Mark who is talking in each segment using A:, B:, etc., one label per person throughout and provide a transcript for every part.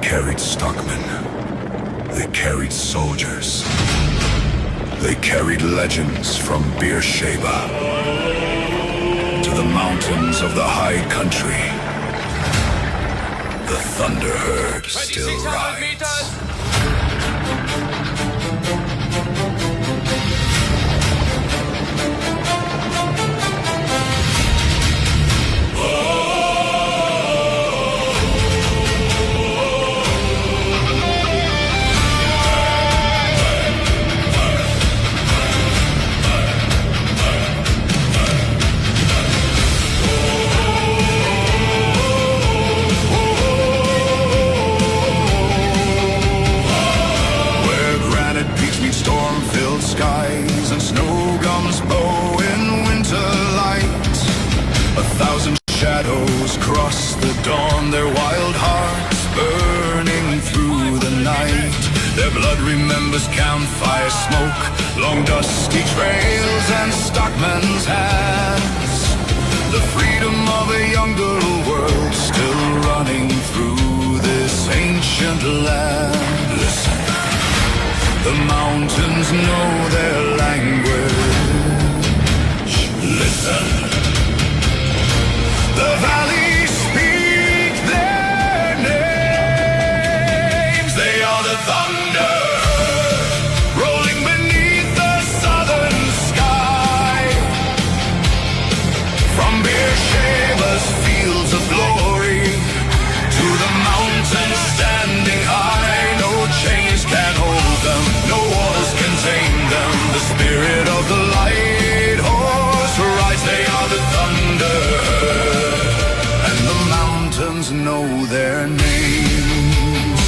A: carried stockmen. They carried soldiers. They carried legends from Beersheba to the mountains of the high country. The thunder herd still
B: 2,600
A: rides.
B: meters!
A: Skies and snow gums bow in winter light. 1,000 shadows cross the dawn, their wild hearts burning through the night. Their blood remembers campfire smoke, long dusty trails and stockmen's hands. The freedom of a younger world still running through this ancient land. Listen. The mountains know their language. Listen. The valleys speak their names. They are the thunder rolling beneath the southern sky. From Beersheba's fields of glory to the mountains standing high, no chains can hold them. No walls can tame them. The spirit of the light horse rides. They are the thunder, and the mountains know their names.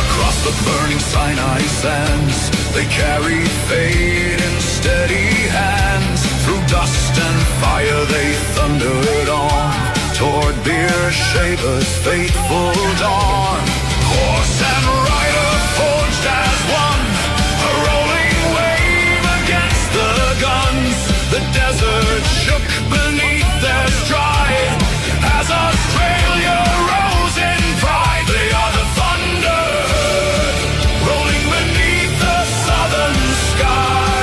A: Across the burning Sinai sands, they carry fate in steady hands. Through dust and fire they thundered on toward Beersheba's fateful dawn. Horse and rider forged as one, a rolling wave against the guns. The desert shook beneath their stride as Australia rose in pride. They are the thunder rolling beneath the southern sky.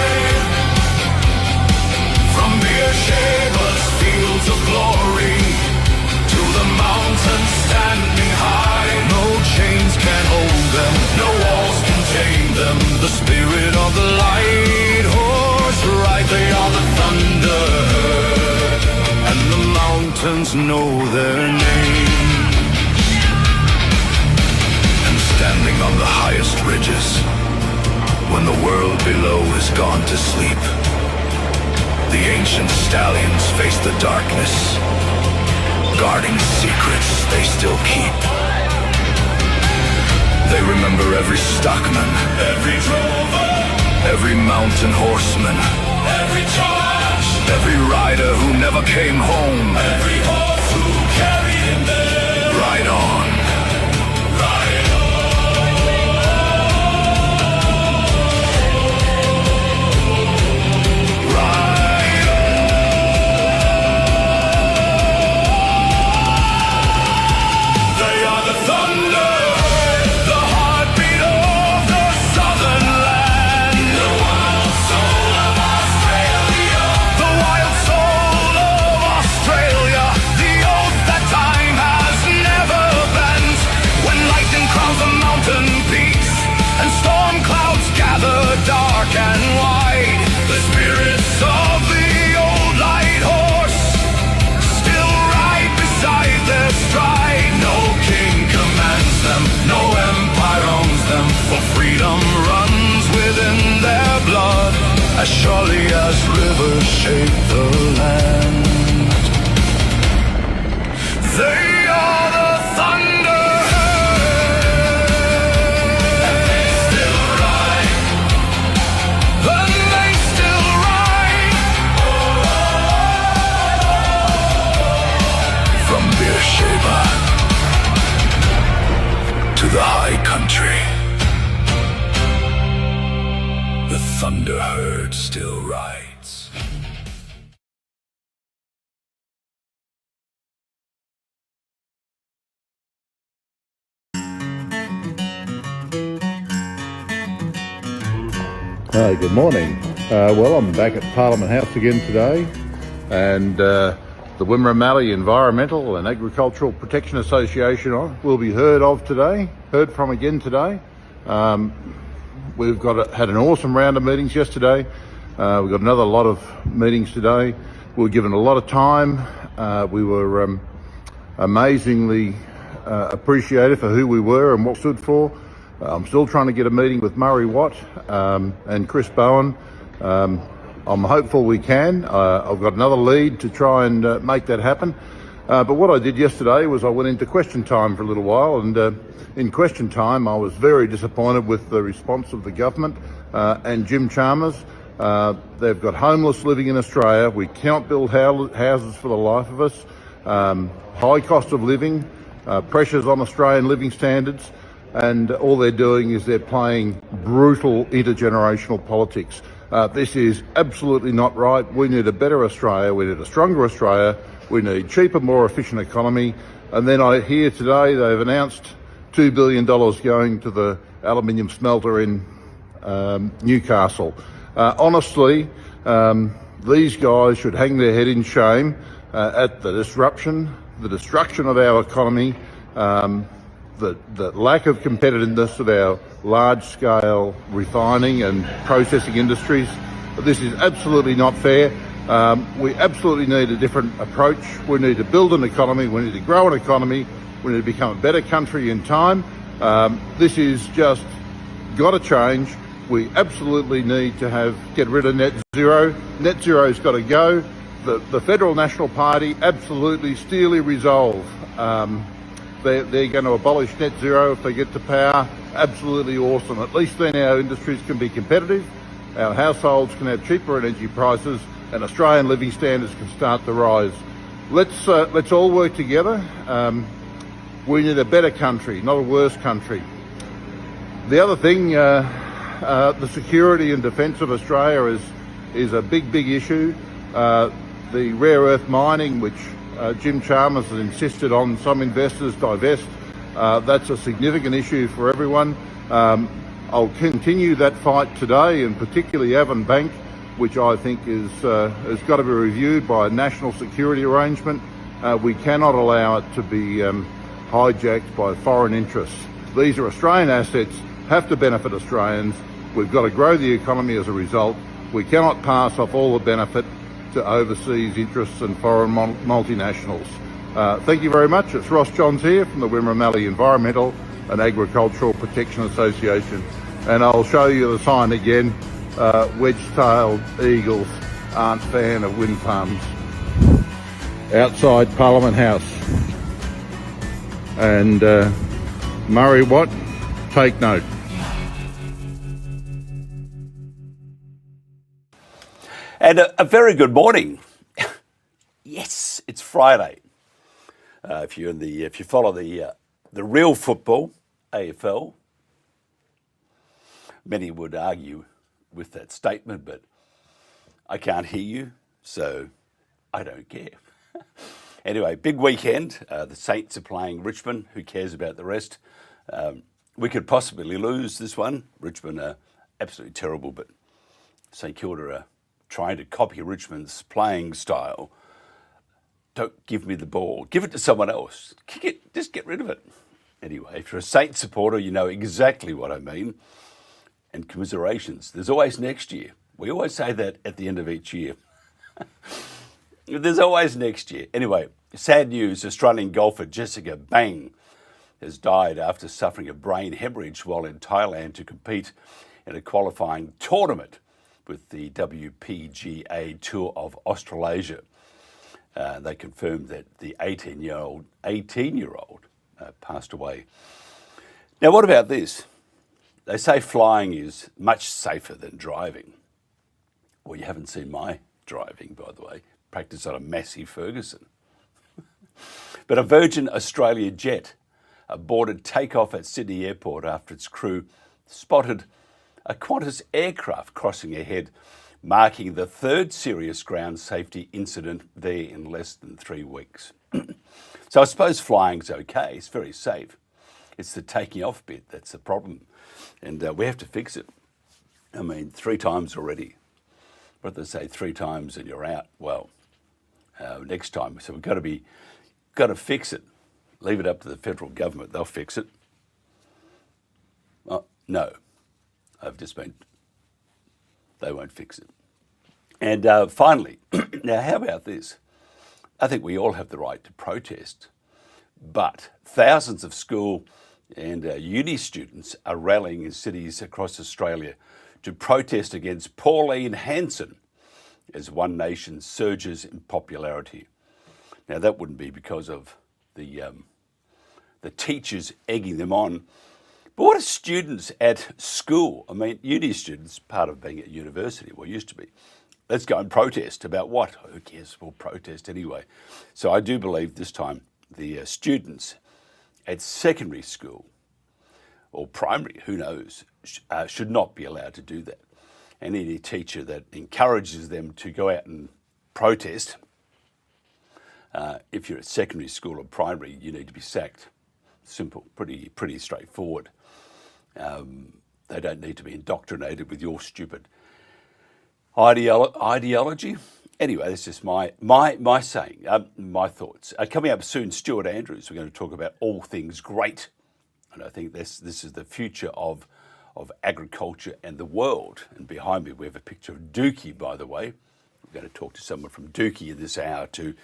A: From Beersheba's fields of glory to the mountains standing high, no chains can hold them, no walls can tame them. The spirit of the light horse ride. They are the thunder, and the mountains know their name. And standing on the highest ridges, when the world below is gone to sleep, the ancient stallions face the darkness, guarding secrets they still keep. They remember every stockman, every drover, every mountain horseman, every charge, every rider who never came home, every horse who carried him there. Ride on. Ride on. Ride on. They are the thunder. Dark and wide, the spirits of the old light horse still ride beside their stride. No king commands them, no empire owns them, for freedom runs within their blood, as surely as rivers shape the land. They are the thunder. To the high country, the thunder herd still rides.
B: Good morning. Well, I'm back at Parliament House again today, and the Wimmera Mallee Environmental and Agricultural Protection Association will be heard from again today. We've had an awesome round of meetings yesterday. We've got another lot of meetings today. We were given a lot of time. We were amazingly appreciated for who we were and what we stood for. I'm still trying to get a meeting with Murray Watt and Chris Bowen. I'm hopeful we can. I've got another lead to try and make that happen. But what I did yesterday was I went into question time for a little while, and in question time I was very disappointed with the response of the government and Jim Chalmers. They've got homeless living in Australia. We cannot build houses for the life of us. High cost of living, pressures on Australian living standards, and all they're doing is they're playing brutal intergenerational politics. This is absolutely not right. We need a better Australia. We need a stronger Australia. We need cheaper, more efficient economy. And then I hear today they've announced $2 billion going to the aluminium smelter in Newcastle. Honestly, these guys should hang their head in shame at the disruption, the destruction of our economy, the lack of competitiveness of our large-scale refining and processing industries. This is absolutely not fair. We absolutely need a different approach. We need to build an economy. We need to grow an economy. We need to become a better country in time. This is just got to change. We absolutely need to get rid of net zero. Net zero's got to go. The Federal National Party absolutely steely resolve. They're going to abolish net zero if they get to power. Absolutely awesome. At least then our industries can be competitive, our households can have cheaper energy prices, and Australian living standards can start to rise. Let's all work together. We need a better country, not a worse country. The other thing, the security and defence of Australia is a big issue. The rare earth mining, which Jim Chalmers has insisted on some investors divest, that's a significant issue for everyone. I'll continue that fight today, and particularly Avon Bank, which I think has got to be reviewed by a national security arrangement. We cannot allow it to be hijacked by foreign interests. These are Australian assets, have to benefit Australians. We've got to grow the economy as a result. We cannot pass off all the benefit to overseas interests and foreign multinationals. Thank you very much. It's Ross Johns here from the Wimmera Mallee Environmental and Agricultural Protection Association, and I'll show you the sign again. Wedge-tailed eagles aren't fan of wind farms. Outside Parliament House. And Murray Watt, take note.
C: And a very good morning. Yes, it's Friday. If you follow the real football, AFL, many would argue with that statement, but I can't hear you, so I don't care. Anyway, big weekend. The Saints are playing Richmond. Who cares about the rest? We could possibly lose this one. Richmond are absolutely terrible, but St Kilda are trying to copy Richmond's playing style. Don't give me the ball. Give it to someone else. Kick it. Just get rid of it. Anyway, if you're a Saints supporter, you know exactly what I mean. And commiserations. There's always next year. We always say that at the end of each year. There's always next year. Anyway, sad news. Australian golfer Jessica Bang has died after suffering a brain hemorrhage while in Thailand to compete in a qualifying tournament with the WPGA Tour of Australasia. They confirmed that the 18-year-old passed away. Now, what about this? They say flying is much safer than driving. Well, you haven't seen my driving, by the way. Practice on a Massey Ferguson. But a Virgin Australia jet aborted takeoff at Sydney Airport after its crew spotted a Qantas aircraft crossing ahead, marking the third serious ground safety incident there in less than 3 weeks. So I suppose flying's okay, it's very safe. It's the taking off bit that's the problem, and we have to fix it. I mean, 3 times already. What they say, 3 times and you're out. Well, next time. So we've got to fix it. Leave it up to the federal government. They'll fix it. No, they won't fix it. And finally, now how about this? I think we all have the right to protest, but thousands of school and uni students are rallying in cities across Australia to protest against Pauline Hanson as One Nation surges in popularity. Now that wouldn't be because of the teachers egging them on. But what are students at school? I mean, uni students, part of being at university, well, used to be. Let's go and protest about what? Who cares? We'll protest anyway. So I do believe this time the students at secondary school or primary, who knows, should not be allowed to do that. And any teacher that encourages them to go out and protest, if you're at secondary school or primary, you need to be sacked. Simple, pretty straightforward. They don't need to be indoctrinated with your stupid ideology. Anyway, that's just my saying, my thoughts. Coming up soon, Stuart Andrews. We're going to talk about all things great, and I think this is the future of agriculture and the world. And behind me, we have a picture of Dookie, by the way. We're going to talk to someone from Dookie in this hour too,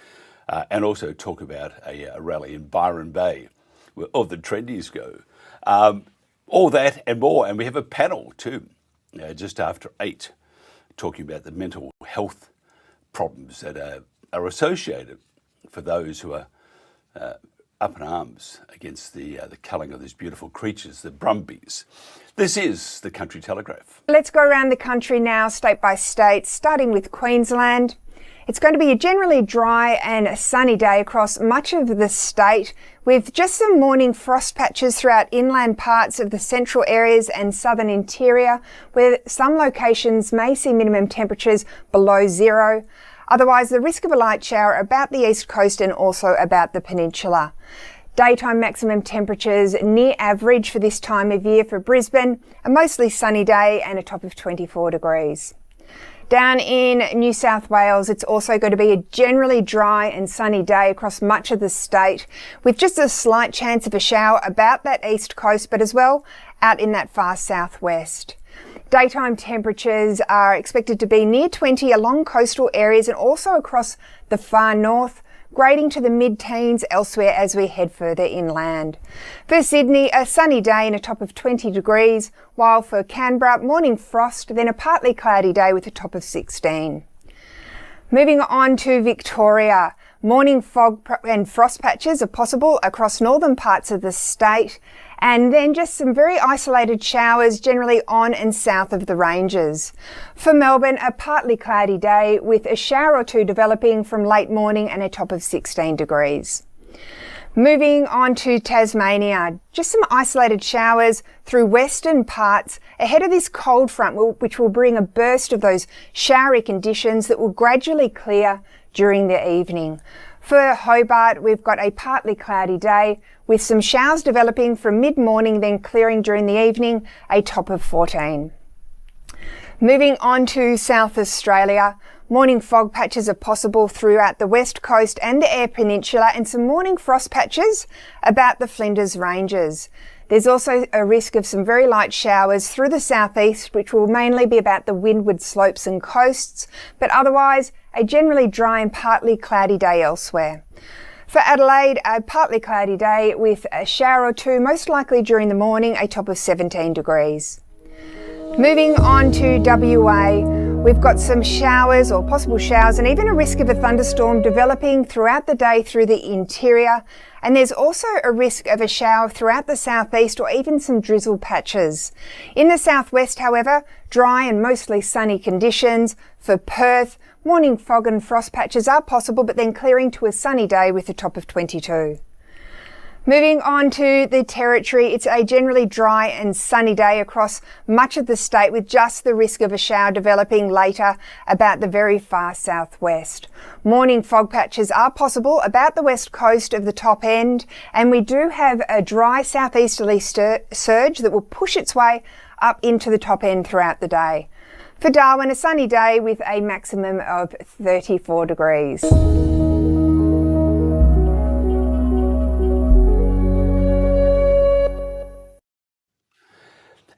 C: and also talk about a rally in Byron Bay, where all the trendies go. All that and more. And we have a panel too, just after 8, talking about the mental health problems that are associated for those who are up in arms against the culling of these beautiful creatures, the brumbies. This is the Country Telegraph.
D: Let's go around the country now, state by state, starting with Queensland. It's going to be a generally dry and sunny day across much of the state, with just some morning frost patches throughout inland parts of the central areas and southern interior, where some locations may see minimum temperatures below 0. Otherwise, the risk of a light shower about the east coast and also about the peninsula. Daytime maximum temperatures near average for this time of year for Brisbane, a mostly sunny day and a top of 24 degrees. Down in New South Wales, it's also going to be a generally dry and sunny day across much of the state, with just a slight chance of a shower about that east coast, but as well out in that far southwest. Daytime temperatures are expected to be near 20 along coastal areas and also across the far north, grading to the mid-teens elsewhere as we head further inland. For Sydney, a sunny day and a top of 20 degrees, while for Canberra, morning frost, then a partly cloudy day with a top of 16. Moving on to Victoria, morning fog and frost patches are possible across northern parts of the state, and then just some very isolated showers generally on and south of the ranges. For Melbourne, a partly cloudy day with a shower or two developing from late morning and a top of 16 degrees. Moving on to Tasmania, just some isolated showers through western parts ahead of this cold front, which will bring a burst of those showery conditions that will gradually clear during the evening. For Hobart, we've got a partly cloudy day with some showers developing from mid-morning, then clearing during the evening, a top of 14. Moving on to South Australia, morning fog patches are possible throughout the west coast and the Eyre Peninsula, and some morning frost patches about the Flinders Ranges. There's also a risk of some very light showers through the southeast, which will mainly be about the windward slopes and coasts, but otherwise a generally dry and partly cloudy day elsewhere. For Adelaide, a partly cloudy day with a shower or two, most likely during the morning, a top of 17 degrees. Moving on to WA, we've got some showers or possible showers and even a risk of a thunderstorm developing throughout the day through the interior. And there's also a risk of a shower throughout the southeast or even some drizzle patches. In the southwest, however, dry and mostly sunny conditions. For Perth, morning fog and frost patches are possible, but then clearing to a sunny day with a top of 22. Moving on to the Territory, it's a generally dry and sunny day across much of the state with just the risk of a shower developing later about the very far southwest. Morning fog patches are possible about the west coast of the top end, and we do have a dry southeasterly surge that will push its way up into the top end throughout the day. For Darwin, a sunny day with a maximum of 34 degrees.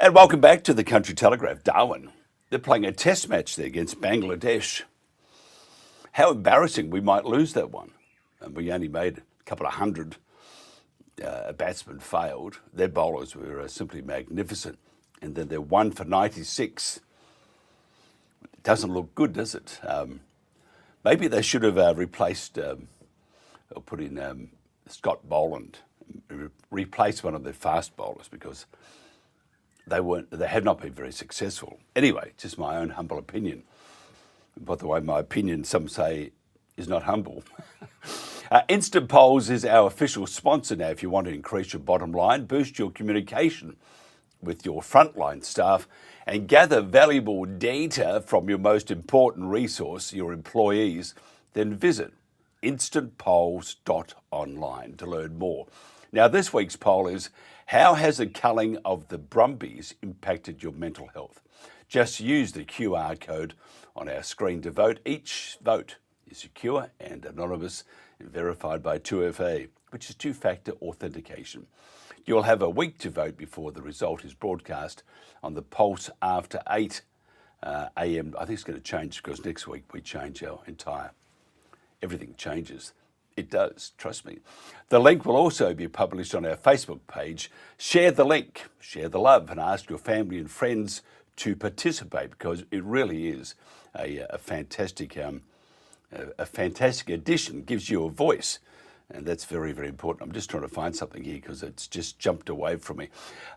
C: And welcome back to the Country Telegraph. Darwin, they're playing a test match there against Bangladesh. How embarrassing, we might lose that one. And we only made a couple of hundred. A batsman failed. Their bowlers were simply magnificent. And then they're 1 for 96. It doesn't look good, does it? Maybe they should have replaced or put in Scott Boland, replaced one of their fast bowlers, because they have not been very successful. Anyway, just my own humble opinion. By the way, my opinion, some say, is not humble. Instant Polls is our official sponsor now. If you want to increase your bottom line, boost your communication with your frontline staff, and gather valuable data from your most important resource, your employees, then visit instantpolls.online to learn more. Now, this week's poll is, how has the culling of the Brumbies impacted your mental health? Just use the QR code on our screen to vote. Each vote is secure and anonymous and verified by 2FA, which is two-factor authentication. You'll have a week to vote before the result is broadcast on the Pulse after 8 a.m. I think it's going to change because next week we change our entire, everything changes. It does, trust me. The link will also be published on our Facebook page. Share the link, share the love, and ask your family and friends to participate, because it really is a fantastic addition. Gives you a voice, and that's very, very important. I'm just trying to find something here because it's just jumped away from me.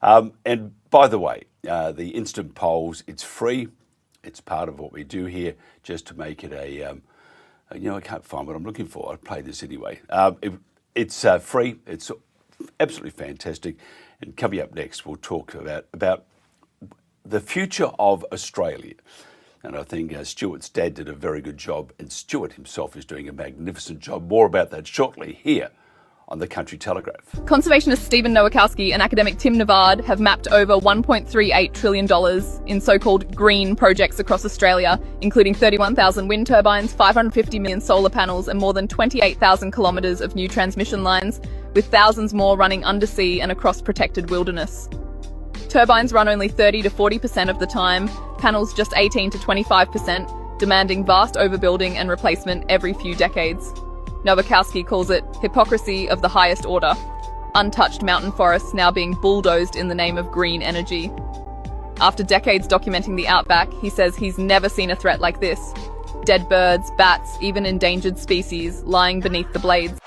C: And by the way, the Instant Polls, it's free. It's part of what we do here, just to make it a I can't find what I'm looking for. I'll play this anyway. It's free. It's absolutely fantastic. And coming up next, we'll talk about the future of Australia. And I think Stuart's dad did a very good job, and Stuart himself is doing a magnificent job. More about that shortly here on the Country Telegraph.
E: Conservationist Stephen Nowakowski and academic Tim Navard have mapped over $1.38 trillion in so-called green projects across Australia, including 31,000 wind turbines, 550 million solar panels, and more than 28,000 kilometres of new transmission lines, with thousands more running undersea and across protected wilderness. Turbines run only 30 to 40% of the time, panels just 18 to 25%, demanding vast overbuilding and replacement every few decades. Nowakowski calls it hypocrisy of the highest order. Untouched mountain forests now being bulldozed in the name of green energy. After decades documenting the outback, he says he's never seen a threat like this. Dead birds, bats, even endangered species lying beneath the blades.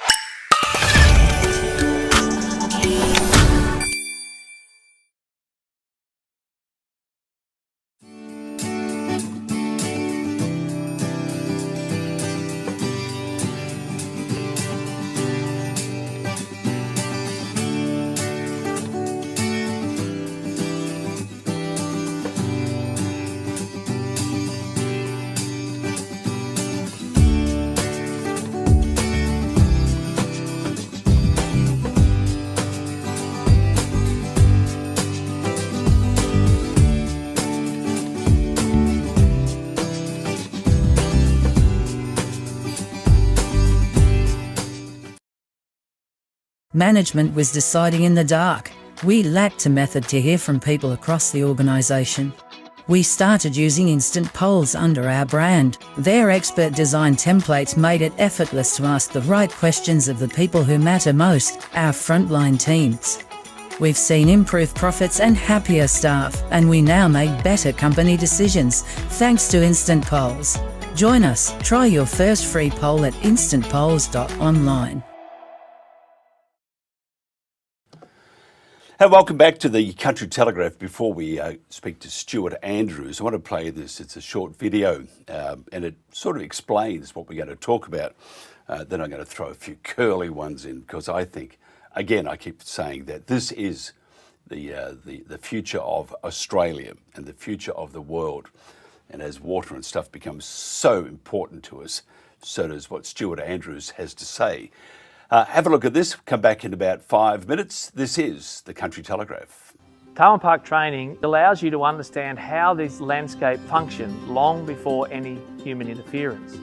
F: Management was deciding in the dark. We lacked a method to hear from people across the organisation. We started using instant polls under our brand. Their expert design templates made it effortless to ask the right questions of the people who matter most, our frontline teams. We've seen improved profits and happier staff, and we now make better company decisions, thanks to instant polls. Join us. Try your first free poll at instantpolls.online.
C: Hey, welcome back to the Country Telegraph. Before we speak to Stuart Andrews, I want to play this. It's a short video, and it sort of explains what we're going to talk about. Then I'm going to throw a few curly ones in, because I think, again, I keep saying that this is the future of Australia and the future of the world. And as water and stuff becomes so important to us, so does what Stuart Andrews has to say. Have a look at this. Come back in about 5 minutes. This is the Country Telegraph.
G: Tarwyn Park training allows you to understand how this landscape functioned long before any human interference.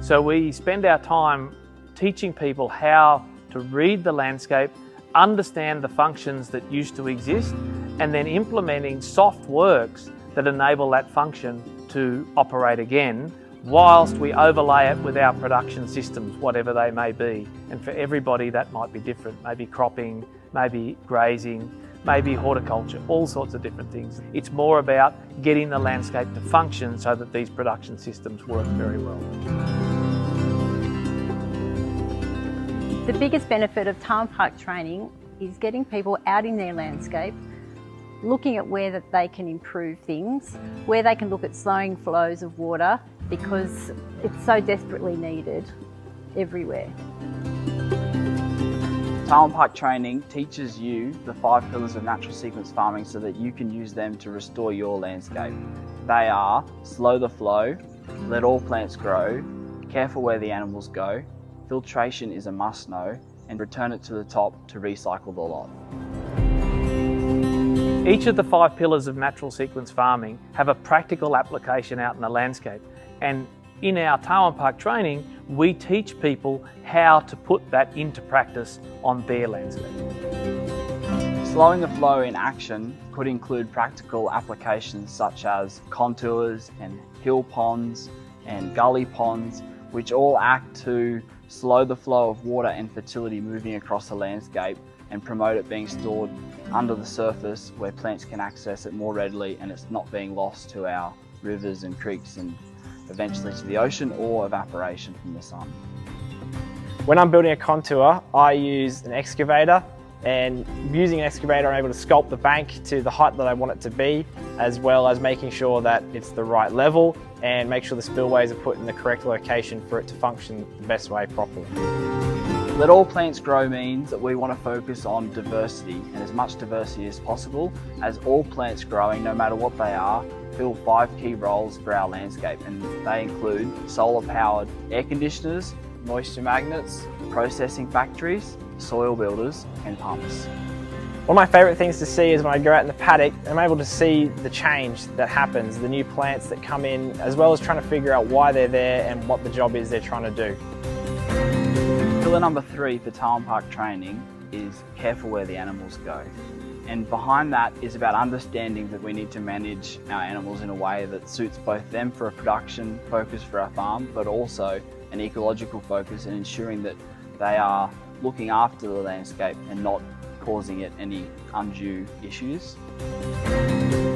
G: So we spend our time teaching people how to read the landscape, understand the functions that used to exist, and then implementing soft works that enable that function to operate again, whilst we overlay it with our production systems, whatever they may be. And for everybody that might be different, maybe cropping, maybe grazing, maybe horticulture, all sorts of different things. It's more about getting the landscape to function so that these production systems work very well.
H: The biggest benefit of Tarwyn Park training is getting people out in their landscape, looking at where that they can improve things, where they can look at slowing flows of water, because it's so desperately needed everywhere.
I: Tarwyn Park training teaches you the 5 pillars of natural sequence farming so that you can use them to restore your landscape. They are: slow the flow, let all plants grow, care for where the animals go, filtration is a must-know, and return it to the top to recycle the lot.
G: Each of the 5 pillars of natural sequence farming have a practical application out in the landscape, and in our Tarwyn Park training we teach people how to put that into practice on their landscape.
I: Slowing the flow in action could include practical applications such as contours and hill ponds and gully ponds, which all act to slow the flow of water and fertility moving across the landscape and promote it being stored under the surface where plants can access it more readily, and it's not being lost to our rivers and creeks and eventually to the ocean or evaporation from the sun.
J: When I'm building a contour, I use an excavator, and using an excavator I'm able to sculpt the bank to the height that I want it to be, as well as making sure that it's the right level and make sure the spillways are put in the correct location for it to function the best way properly.
I: Let all plants grow means that we want to focus on diversity, and as much diversity as possible, as all plants growing, no matter what they are, fill 5 key roles for our landscape, and they include solar powered air conditioners, moisture magnets, processing factories, soil builders and pumps.
J: One of my favourite things to see is when I go out in the paddock, I'm able to see the change that happens, the new plants that come in, as well as trying to figure out why they're there and what the job is they're trying to do.
I: Pillar number 3 for Tarwyn Park training is care for where the animals go. And behind that is about understanding that we need to manage our animals in a way that suits both them for a production focus for our farm, but also an ecological focus, and ensuring that they are looking after the landscape and not causing it any undue issues.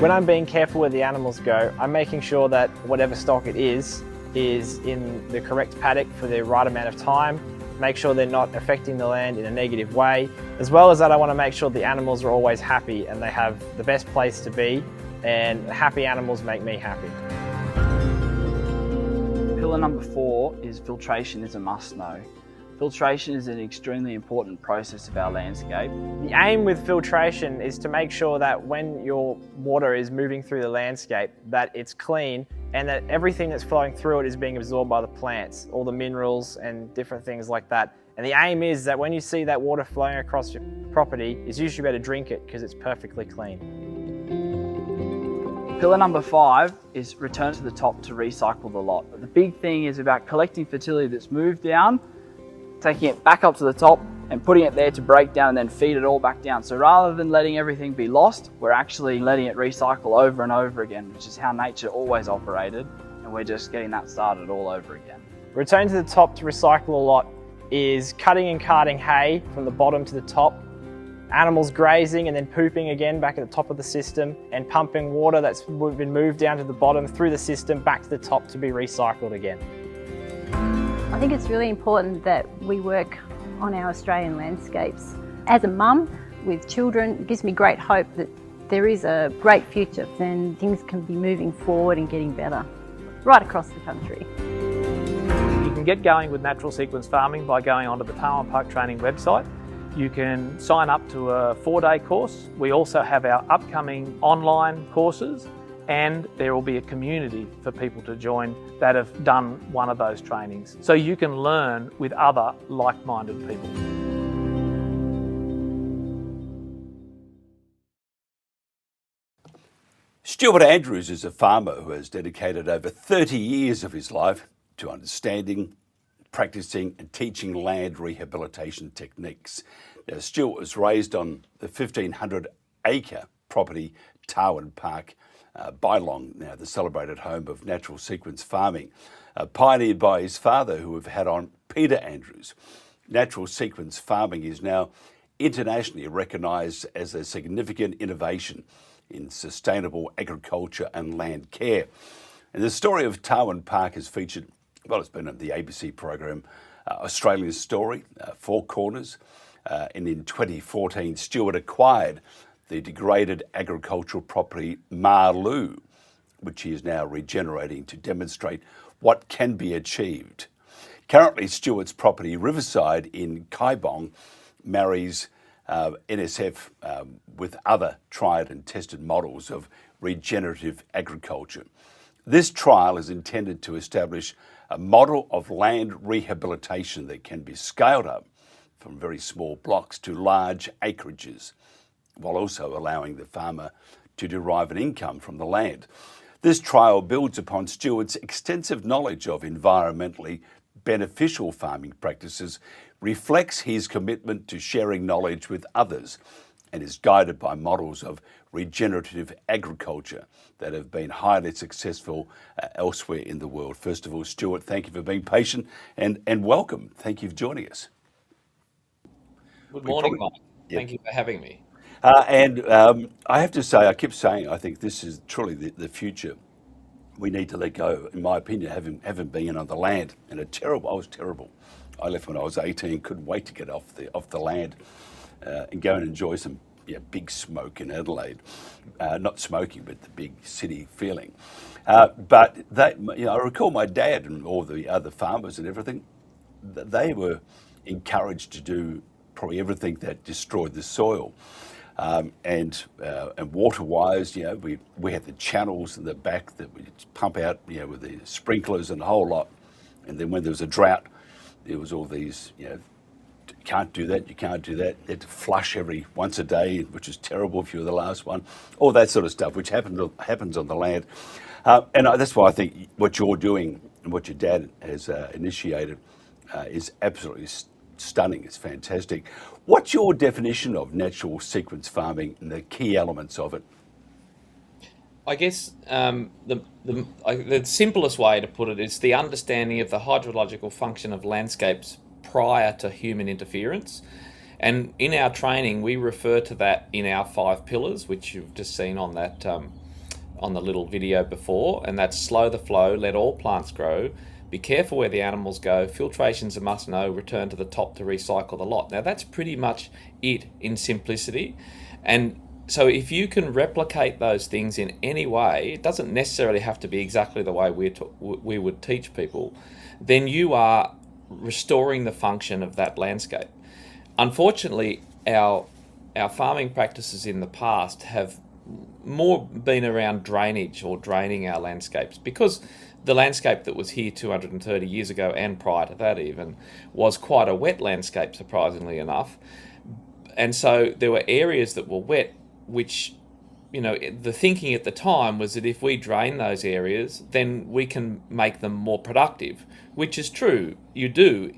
J: When I'm being careful where the animals go, I'm making sure that whatever stock it is in the correct paddock for the right amount of time, make sure they're not affecting the land in a negative way. As well as that, I want to make sure the animals are always happy and they have the best place to be, and happy animals make me happy.
I: Pillar number 4 is filtration is a must-know. Filtration is an extremely important process of our landscape.
J: The aim with filtration is to make sure that when your water is moving through the landscape, that it's clean and that everything that's flowing through it is being absorbed by the plants, all the minerals and different things like that. And the aim is that when you see that water flowing across your property, it's usually better to drink it because it's perfectly clean.
I: Pillar number 5 is return to the top to recycle the lot. The big thing is about collecting fertility that's moved down, taking it back up to the top and putting it there to break down and then feed it all back down. So rather than letting everything be lost, we're actually letting it recycle over and over again, which is how nature always operated, and we're just getting that started all over again.
J: Return to the top to recycle a lot is cutting and carting hay from the bottom to the top, animals grazing and then pooping again back at the top of the system, and pumping water that's been moved down to the bottom through the system back to the top to be recycled again.
H: I think it's really important that we work on our Australian landscapes. As a mum with children, it gives me great hope that there is a great future and things can be moving forward and getting better right across the country.
G: You can get going with natural sequence farming by going onto the Tarwyn Park Training website. You can sign up to a 4-day course. We also have our upcoming online courses, and there will be a community for people to join that have done one of those trainings. So you can learn with other like-minded people.
C: Stuart Andrews is a farmer who has dedicated over 30 years of his life to understanding, practicing and teaching land rehabilitation techniques. Now, Stuart was raised on the 1,500-acre property Tarwyn Park, Bylong, now the celebrated home of natural sequence farming, pioneered by his father, who we've had on, Peter Andrews. Natural sequence farming is now internationally recognised as a significant innovation in sustainable agriculture and land care. And the story of Tarwyn Park is featured, well, it's been on the ABC program Australia's Story, Four Corners. And in 2014, Stuart acquired the degraded agricultural property Marloo, which he is now regenerating to demonstrate what can be achieved. Currently, Stuart's property Riverside in Kybong marries NSF with other tried and tested models of regenerative agriculture. This trial is intended to establish a model of land rehabilitation that can be scaled up from very small blocks to large acreages, while also allowing the farmer to derive an income from the land. This trial builds upon Stuart's extensive knowledge of environmentally beneficial farming practices, reflects his commitment to sharing knowledge with others, and is guided by models of regenerative agriculture that have been highly successful elsewhere in the world. First of all, Stuart, thank you for being patient and welcome. Thank you for joining us.
K: Good morning, Mike. Thank you for having me.
C: I have to say, I keep saying, I think this is truly the future. We need to let go, in my opinion, having been on the land. And I was terrible. I left when I was 18, couldn't wait to get off the land and go and enjoy some big smoke in Adelaide. Not smoking, but the big city feeling. But I recall my dad and all the other farmers and everything, they were encouraged to do probably everything that destroyed the soil. And water-wise, we had the channels in the back that we pump out, with the sprinklers and the whole lot. And then when there was a drought, there was all these, you can't do that, you can't do that. They had to flush every once a day, which is terrible if you were the last one. All that sort of stuff, which happens on the land. And that's why I think what you're doing and what your dad has initiated is absolutely stunning. It's fantastic. What's your definition of natural sequence farming and the key elements of it?
K: I guess the simplest way to put it is the understanding of the hydrological function of landscapes prior to human interference. And in our training, we refer to that in our 5 pillars, which you've just seen on that on the little video before. And that's slow the flow, let all plants grow, be careful where the animals go, filtration's a must know, return to the top to recycle the lot. Now that's pretty much it in simplicity. And so if you can replicate those things in any way, it doesn't necessarily have to be exactly the way we would teach people, then you are restoring the function of that landscape. Unfortunately, our farming practices in the past have more been around drainage or draining our landscapes, because the landscape that was here 230 years ago and prior to that even was quite a wet landscape, surprisingly enough. And so there were areas that were wet, which, the thinking at the time was that if we drain those areas, then we can make them more productive, which is true. You do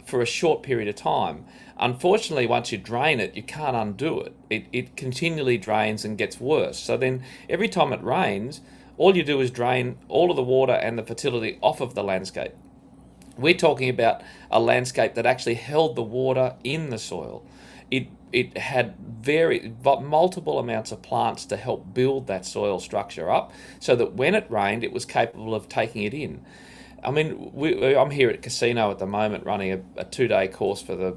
K: for a short period of time. Unfortunately, once you drain it, you can't undo it. It continually drains and gets worse. So then every time it rains, all you do is drain all of the water and the fertility off of the landscape. We're talking about a landscape that actually held the water in the soil. It had multiple amounts of plants to help build that soil structure up, so that when it rained, it was capable of taking it in. I mean, I'm here at Casino at the moment running a 2-day course for the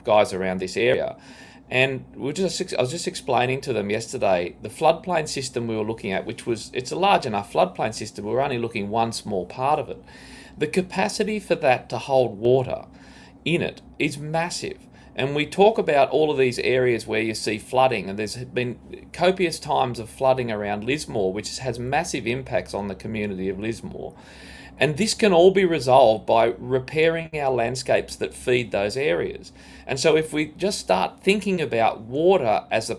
K: guys around this area. And I was just explaining to them yesterday, the floodplain system we were looking at, it's a large enough floodplain system, we were only looking one small part of it. The capacity for that to hold water in it is massive. And we talk about all of these areas where you see flooding, and there's been copious times of flooding around Lismore, which has massive impacts on the community of Lismore. And this can all be resolved by repairing our landscapes that feed those areas. And so if we just start thinking about water as the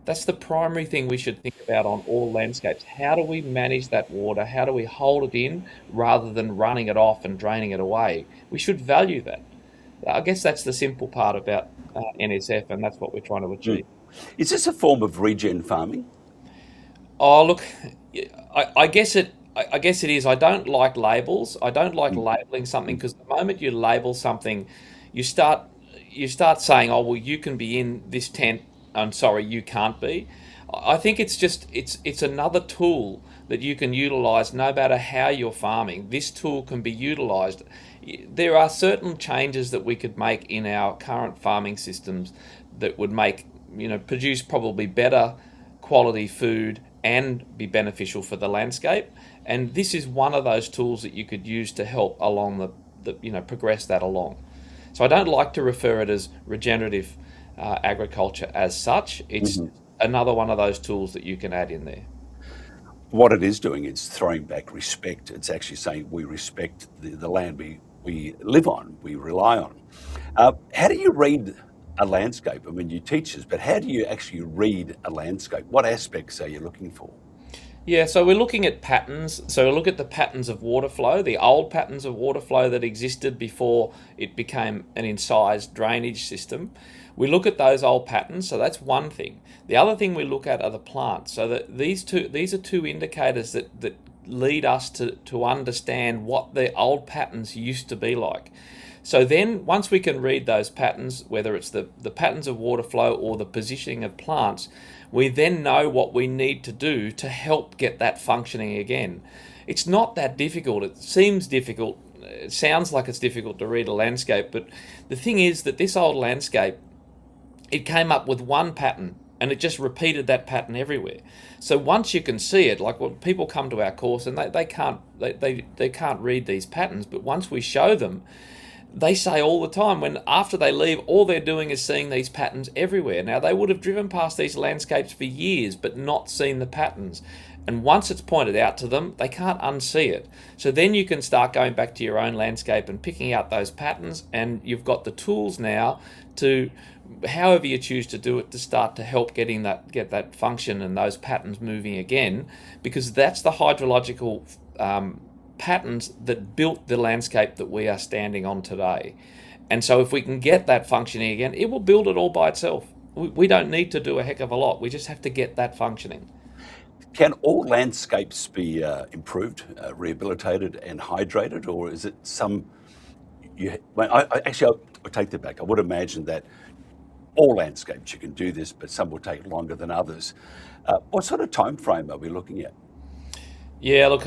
K: That's the primary thing we should think about on all landscapes. How do we manage that water? How do we hold it in rather than running it off and draining it away? We should value that. I guess that's the simple part about NSF, and that's what we're trying to achieve.
C: Is this a form of regen farming?
K: Oh, look, I guess it. I guess it is. I don't like labels. I don't like labeling something, because the moment you label something, you start saying, "Oh, well, you can be in this tent. I'm sorry, you can't be." I think it's another tool that you can utilize no matter how you're farming. This tool can be utilized. There are certain changes that we could make in our current farming systems that would make, produce probably better quality food and be beneficial for the landscape. And this is one of those tools that you could use to help along progress that along. So I don't like to refer it as regenerative agriculture as such. It's another one of those tools that you can add in there.
C: What it is doing, it's throwing back respect. It's actually saying we respect the land we live on, we rely on. How do you read a landscape? I mean, you teach us, but how do you actually read a landscape? What aspects are you looking for?
K: Yeah, so we're looking at patterns. So we look at the patterns of water flow, the old patterns of water flow that existed before it became an incised drainage system. We look at those old patterns, so that's one thing. The other thing we look at are the plants. So that these are two indicators that lead us to understand what the old patterns used to be like. So then once we can read those patterns, whether it's the patterns of water flow or the positioning of plants, we then know what we need to do to help get that functioning again. It's not that difficult. It seems difficult. It sounds like it's difficult to read a landscape, but the thing is that this old landscape, it came up with one pattern and it just repeated that pattern everywhere. So once you can see it, like when people come to our course and they can't read these patterns, but once we show them, they say all the time, when after they leave, all they're doing is seeing these patterns everywhere. Now, they would have driven past these landscapes for years but not seen the patterns. And once it's pointed out to them, they can't unsee it. So then you can start going back to your own landscape and picking out those patterns, and you've got the tools now to, however you choose to do it, to start to help get that function and those patterns moving again, because that's the hydrological patterns that built the landscape that we are standing on today. And so if we can get that functioning again, it will build it all by itself. We don't need to do a heck of a lot. We just have to get that functioning.
C: Can all landscapes be improved, rehabilitated and hydrated, or is it some... I'll take that back. I would imagine that all landscapes you can do this, but some will take longer than others. What sort of time frame are we looking at?
K: Yeah, look,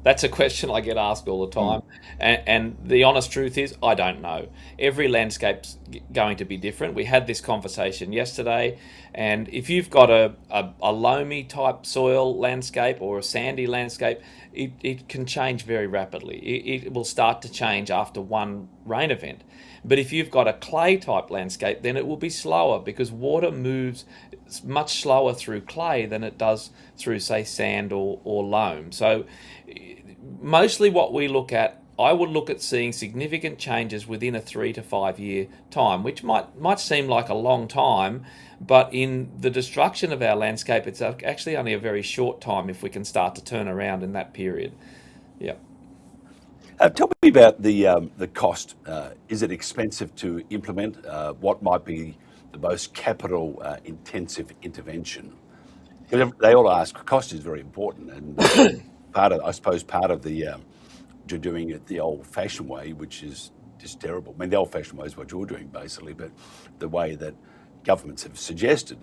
K: that's a question I get asked all the time. And the honest truth is, I don't know. Every landscape's going to be different. We had this conversation yesterday, and if you've got a loamy type soil landscape or a sandy landscape, it can change very rapidly. It will start to change after one rain event. But if you've got a clay type landscape, then it will be slower, because water moves much slower through clay than it does through, say, sand or loam. So mostly what we look at, I would look at seeing significant changes within a 3 to 5 year time, which might seem like a long time, but in the destruction of our landscape, it's actually only a very short time if we can start to turn around in that period. Yeah.
C: Tell me about the cost. Is it expensive to implement? What might be the most capital intensive intervention? They all ask. Cost is very important, and part of the doing it the old-fashioned way, which is just terrible. I mean, the old-fashioned way is what you're doing basically, but the way that governments have suggested.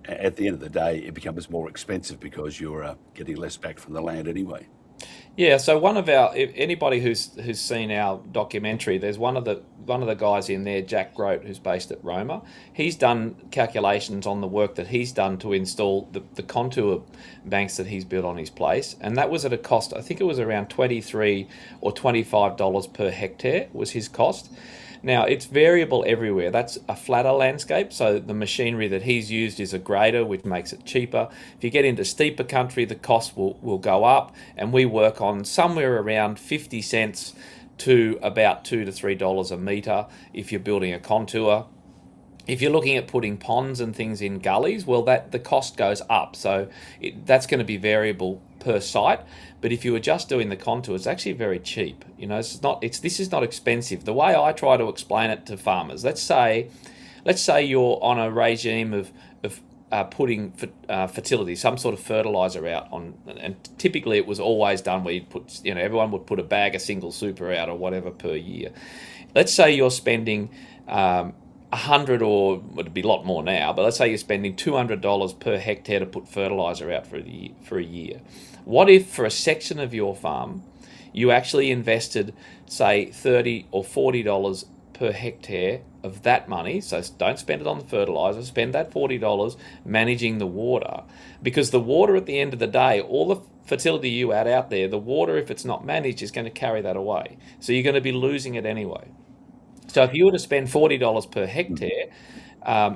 C: At the end of the day, it becomes more expensive because you're getting less back from the land anyway.
K: Yeah, so anybody who's seen our documentary, there's one of the guys in there, Jack Grote, who's based at Roma. He's done calculations on the work that he's done to install the contour banks that he's built on his place, and that was at a cost, I think it was around $23 or $25 per hectare was his cost. Now, it's variable everywhere. That's a flatter landscape, so the machinery that he's used is a grader, which makes it cheaper. If you get into steeper country, the cost will go up, and we work on somewhere around 50 cents to about $2 to $3 a metre if you're building a contour. If you're looking at putting ponds and things in gullies, well, that the cost goes up. So that's going to be variable per site. But if you were just doing the contour, it's actually very cheap. You know, this is not expensive. The way I try to explain it to farmers, let's say you're on a regime of putting fertility, some sort of fertilizer out on, and typically it was always done where you'd put, everyone would put a bag of single super out or whatever per year. Let's say you're spending 100, or it'd be a lot more now, but let's say you're spending $200 per hectare to put fertilizer out for a year. What if for a section of your farm you actually invested, say, $30 or $40 per hectare of that money? So don't spend it on the fertilizer, spend that $40 managing the water, because the water at the end of the day, all the fertility you add out there, the water, if it's not managed, is going to carry that away. So you're going to be losing it anyway. So if you were to spend $40 per hectare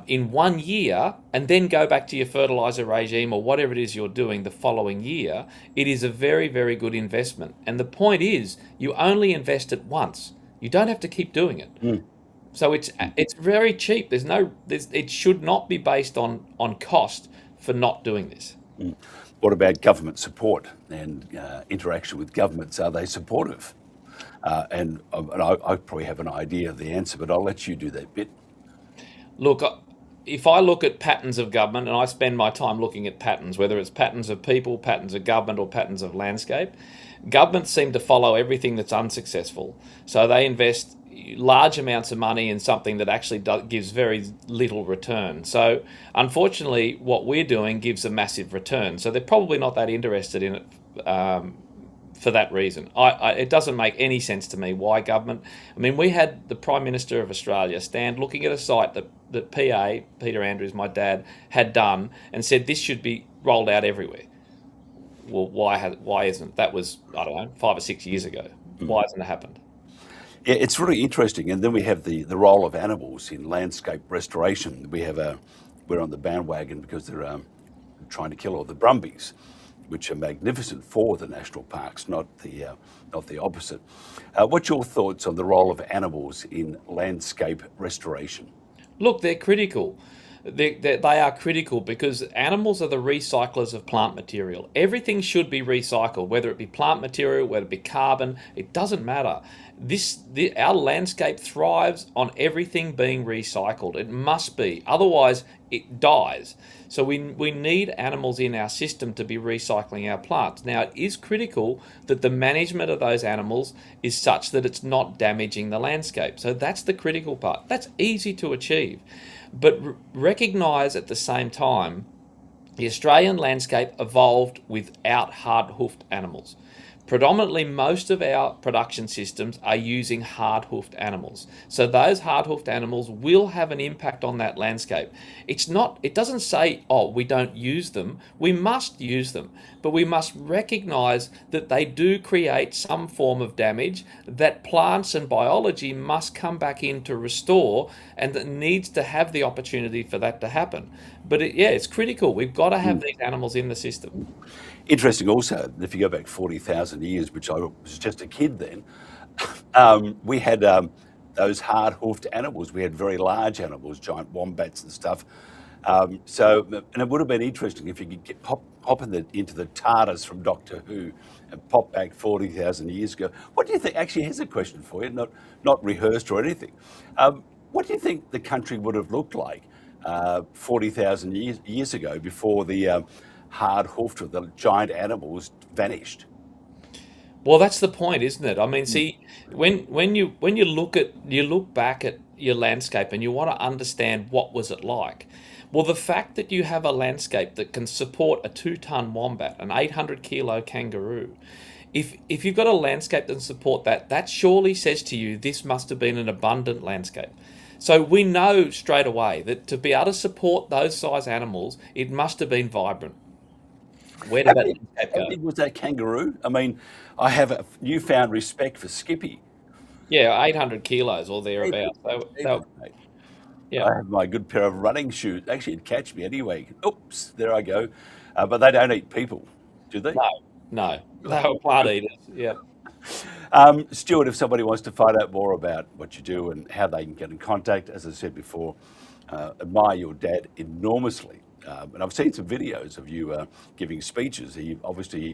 K: in 1 year and then go back to your fertilizer regime or whatever it is you're doing the following year, it is a very, very good investment. And the point is, you only invest it once. You don't have to keep doing it. So it's very cheap. It should not be based on cost for not doing this.
C: What about government support and interaction with governments? Are they supportive? And I probably have an idea of the answer, but I'll let you do that bit.
K: Look, if I look at patterns of government, and I spend my time looking at patterns, whether it's patterns of people, patterns of government, or patterns of landscape, governments seem to follow everything that's unsuccessful. So they invest large amounts of money in something that actually gives very little return. So unfortunately, what we're doing gives a massive return. So they're probably not that interested in it for that reason. It doesn't make any sense to me why government. I mean, we had the Prime Minister of Australia stand looking at a site that PA, Peter Andrews, my dad, had done and said this should be rolled out everywhere. Well, why isn't? That was, I don't know, 5 or 6 years ago. Why hasn't it happened?
C: Yeah, it's really interesting. And then we have the role of animals in landscape restoration. We're on the bandwagon because they're trying to kill all the brumbies, which are magnificent for the national parks, not the opposite. What's your thoughts on the role of animals in landscape restoration?
K: Look, they're critical. They are critical because animals are the recyclers of plant material. Everything should be recycled, whether it be plant material, whether it be carbon, it doesn't matter. Our landscape thrives on everything being recycled. It must be, otherwise it dies. So we need animals in our system to be recycling our plants. Now, it is critical that the management of those animals is such that it's not damaging the landscape. So that's the critical part. That's easy to achieve. But recognise at the same time, the Australian landscape evolved without hard-hoofed animals. Predominantly, most of our production systems are using hard-hoofed animals. So those hard-hoofed animals will have an impact on that landscape. It doesn't say, oh, we don't use them. We must use them, but we must recognise that they do create some form of damage that plants and biology must come back in to restore, and that needs to have the opportunity for that to happen. But it's critical. We've got to have these animals in the system.
C: Interesting also, if you go back 40,000 years, which I was just a kid then, we had those hard-hoofed animals. We had very large animals, giant wombats and stuff. And it would have been interesting if you could hop into the TARDIS from Doctor Who and pop back 40,000 years ago. What do you think? Actually, here's a question for you, not rehearsed or anything. What do you think the country would have looked like 40,000 years ago before the hard-hoofed or the giant animals vanished?
K: Well, that's the point, isn't it? I mean, see, when you look back at your landscape and you want to understand what was it like. Well, the fact that you have a landscape that can support a 2-ton wombat, an 800-kilo kangaroo, if you've got a landscape that can support that, that surely says to you this must have been an abundant landscape. So we know straight away that to be able to support those size animals, it must have been vibrant. Where did
C: How big was that kangaroo? I mean, I have a newfound respect for Skippy.
K: Yeah, 800 kilos or thereabouts. Yeah.
C: I have my good pair of running shoes. Actually, it'd catch me anyway. Oops, there I go. But they don't eat people, do they?
K: No. They were plant eaters, yeah.
C: Stuart, if somebody wants to find out more about what you do and how they can get in contact, as I said before, admire your dad enormously. And I've seen some videos of you giving speeches. He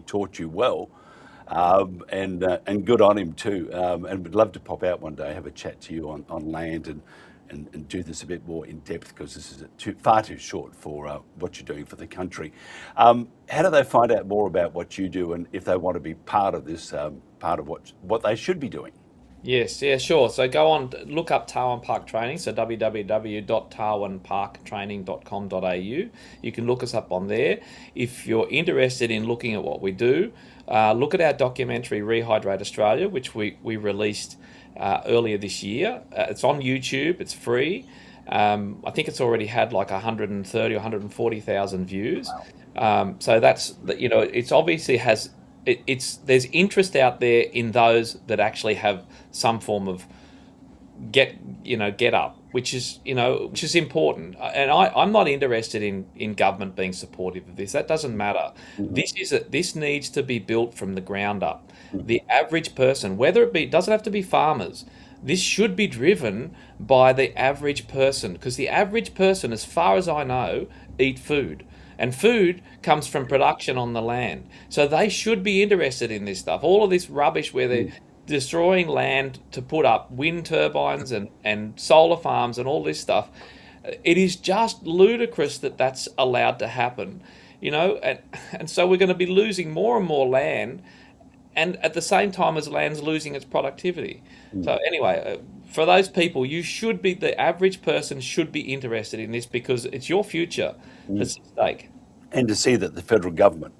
C: taught you well, and good on him too. And would love to pop out one day, have a chat to you on land and do this a bit more in depth, because this is far too short for what you're doing for the country. How do they find out more about what you do, and if they want to be part of this, part of what they should be doing?
K: Yes, yeah, sure. So go on, look up Tarwyn Park Training, so www.tarwynparktraining.com.au. You can look us up on there. If you're interested in looking at what we do, look at our documentary Rehydrate Australia, which we released earlier this year. It's on YouTube, it's free. I think it's already had like 130 or 140,000 views.
C: Wow.
K: So that's, it's obviously has... there's interest out there in those that actually have some form of get up, which is important. And I'm not interested in government being supportive of this. That doesn't matter. Mm-hmm. This needs to be built from the ground up. Mm-hmm. The average person, it doesn't have to be farmers. This should be driven by the average person, because the average person, as far as I know, eat food. And food comes from production on the land. So they should be interested in this stuff. All of this rubbish where they're destroying land to put up wind turbines and solar farms and all this stuff, it is just ludicrous that that's allowed to happen. And so we're going to be losing more and more land, and at the same time as land's losing its productivity. So anyway, for those people, the average person should be interested in this, because it's your future that's at stake.
C: And to see that the federal government,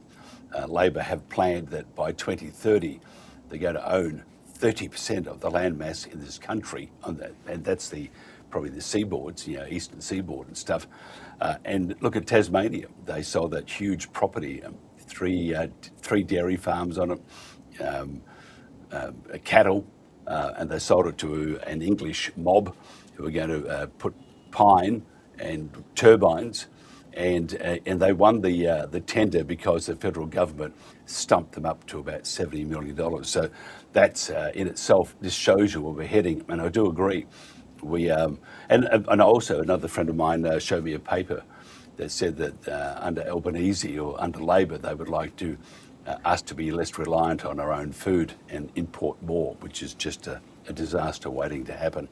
C: Labor, have planned that by 2030 they're going to own 30% of the land mass in this country, and that's probably the seaboards, eastern seaboard and stuff. And look at Tasmania; they sold that huge property, three dairy farms on it, cattle, and they sold it to an English mob who were going to put pine and turbines. And they won the tender because the federal government stumped them up to about $70 million. So that's in itself, this shows you where we're heading. And I do agree. And also another friend of mine showed me a paper that said that under Albanese or under Labor, they would like to us to be less reliant on our own food and import more, which is just a disaster waiting to happen.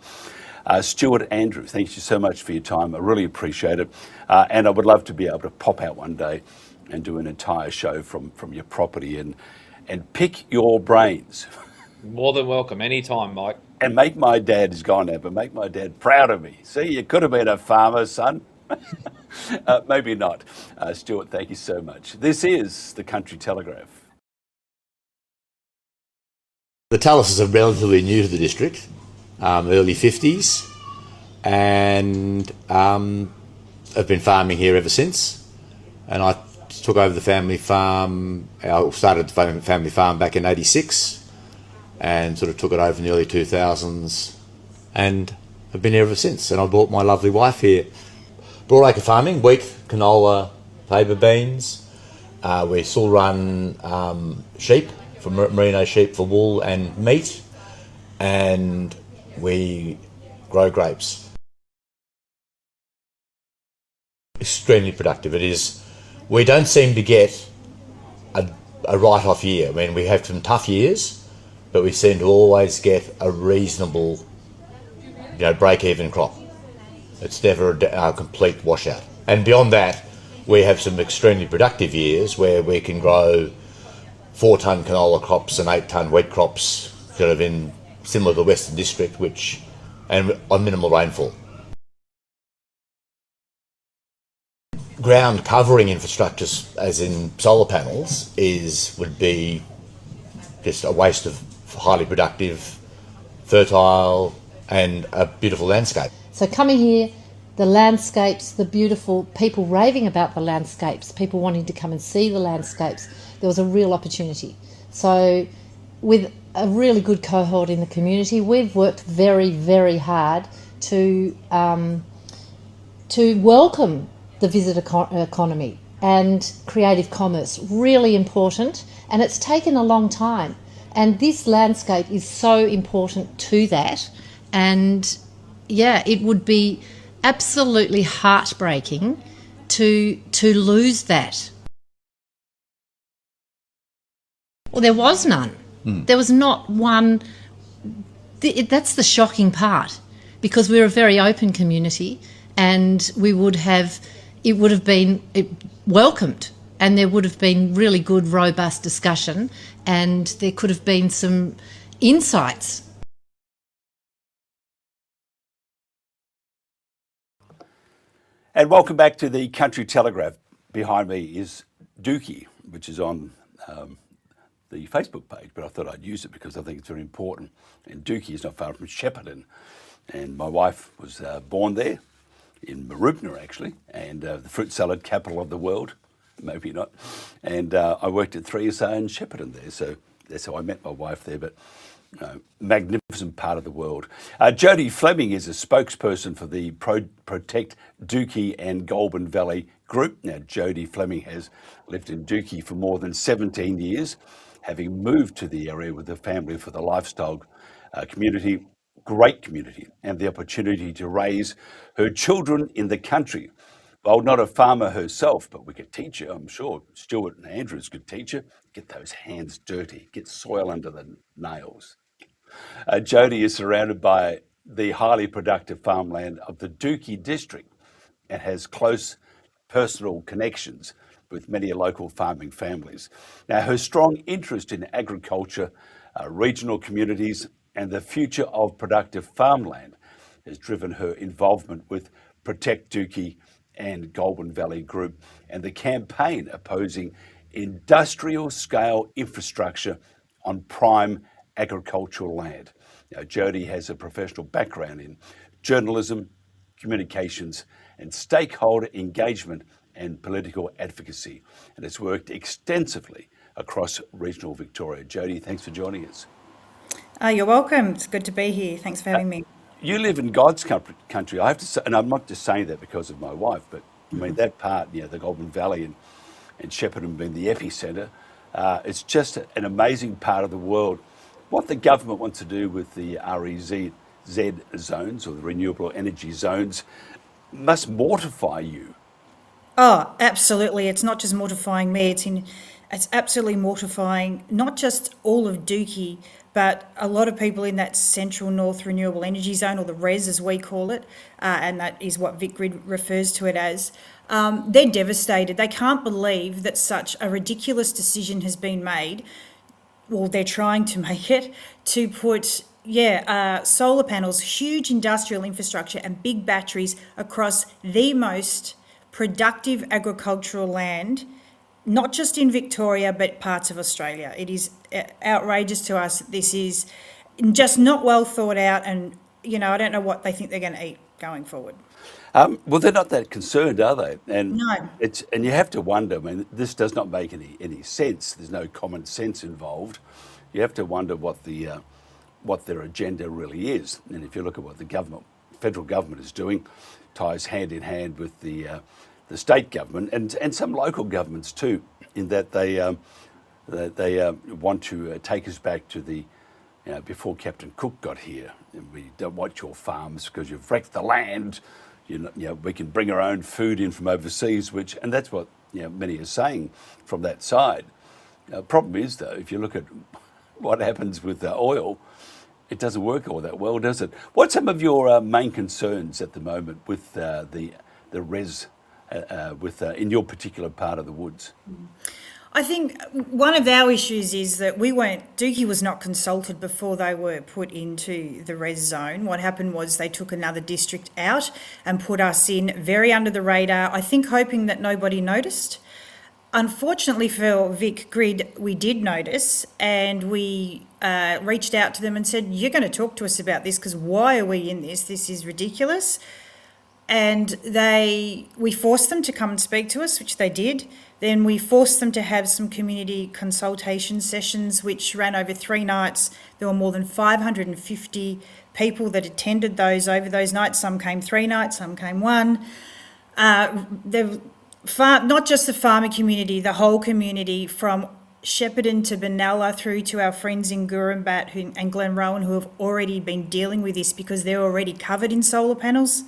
C: Stuart Andrews, thank you so much for your time. I really appreciate it. And I would love to be able to pop out one day and do an entire show from your property and pick your brains.
K: More than welcome, anytime, Mike.
C: And make my dad, he's gone now, but make my dad proud of me. See, you could have been a farmer, son. Maybe not. Stuart, thank you so much. This is the Country Telegraph.
L: The Tallises are relatively new to the district, early 50s, and have been farming here ever since. And I took over the family farm, I started the family farm back in 86 and sort of took it over in the early 2000s and have been here ever since. And I brought my lovely wife here. Broadacre farming, wheat, canola, faba beans. We still run sheep, for merino sheep for wool and meat, and we grow grapes. Extremely productive. It is. We don't seem to get a write-off year. I mean, we have some tough years, but we seem to always get a reasonable, break-even crop. It's never a complete washout. And beyond that, we have some extremely productive years where we can grow 4-tonne canola crops and 8-tonne wheat crops, sort of in similar to the Western District, and on minimal rainfall. Ground covering infrastructures, as in solar panels, would be just a waste of highly productive, fertile, and a beautiful landscape.
M: So coming here, the landscapes, the beautiful people raving about the landscapes, people wanting to come and see the landscapes, there was a real opportunity. So with a really good cohort in the community, we've worked very, very hard to welcome the visitor economy and creative commerce. Really important, and it's taken a long time. And this landscape is so important to that. And yeah, it would be absolutely heartbreaking to lose that. Well, there was none. There was not one. That's the shocking part, because we're a very open community, and it would have been welcomed, and there would have been really good, robust discussion, and there could have been some insights.
C: And welcome back to the Country Telegraph. Behind me is Dookie, which is on the Facebook page, but I thought I'd use it because I think it's very important. And Dookie is not far from Shepparton, and my wife was born there, in Marubna actually, and the fruit salad capital of the world, maybe not. And I worked at 3SA in Shepparton there, so that's how I met my wife there. But magnificent part of the world. Jodie Fleming is a spokesperson for the Protect Dookie and Goulburn Valley group. Now, Jodie Fleming has lived in Dookie for more than 17 years, having moved to the area with her family for the lifestyle community, great community, and the opportunity to raise her children in the country. Well, not a farmer herself, but we could teach her, I'm sure. Stuart Andrews could teach her. Get those hands dirty, get soil under the nails. Jodie is surrounded by the highly productive farmland of the Dookie district and has close personal connections with many local farming families. Now, her strong interest in agriculture, regional communities, and the future of productive farmland has driven her involvement with Protect Dookie and Goulburn Valley Group and the campaign opposing industrial scale infrastructure on prime agricultural land. Now, Jodie has a professional background in journalism, communications, and stakeholder engagement and political advocacy, and has worked extensively across regional Victoria. Jodie, thanks for joining us.
N: You're welcome. It's good to be here. Thanks for having me.
C: You live in God's country, I have to say, and I'm not just saying that because of my wife, but I mean that part, the Goulburn Valley and Shepparton being the epicentre, it's just an amazing part of the world. What the government wants to do with the REZ zones, or the renewable energy zones, must mortify you.
N: Oh, absolutely. It's not just mortifying me. It's absolutely mortifying not just all of Dookie, but a lot of people in that Central North Renewable Energy Zone, or the REZ as we call it, and that is what VicGrid refers to it as. They're devastated. They can't believe that such a ridiculous decision has been made. Well, they're trying to make it, to put solar panels, huge industrial infrastructure and big batteries across the most productive agricultural land, not just in Victoria, but parts of Australia. It is outrageous to us. This is just not well thought out, and, I don't know what they think they're going to eat going forward.
C: Well, they're not that concerned, are they? And
N: No.
C: And you have to wonder, I mean, this does not make any sense. There's no common sense involved. You have to wonder what their agenda really is. And if you look at what the federal government is doing, ties hand in hand with the state government and some local governments too, in that they want to take us back to the before Captain Cook got here. And we don't want your farms because you've wrecked the land. We can bring our own food in from overseas, and that's what many are saying from that side. Problem is, though, if you look at what happens with the oil, it doesn't work all that well, does it? What's some of your main concerns at the moment with the REZ in your particular part of the woods?
N: I think one of our issues is that Dookie was not consulted before they were put into the REZ zone. What happened was they took another district out and put us in very under the radar, I think hoping that nobody noticed. Unfortunately for VicGrid, we did notice, and we reached out to them and said, you're going to talk to us about this, because why are we in this? This is ridiculous. And we forced them to come and speak to us, which they did. Then we forced them to have some community consultation sessions, which ran over 3 nights. There were more than 550 people that attended those over those nights. Some came 3 nights, some came 1. Not just the farmer community, the whole community, from Shepparton to Benalla through to our friends in Gurumbat and Glenrowan, who have already been dealing with this because they're already covered in solar panels.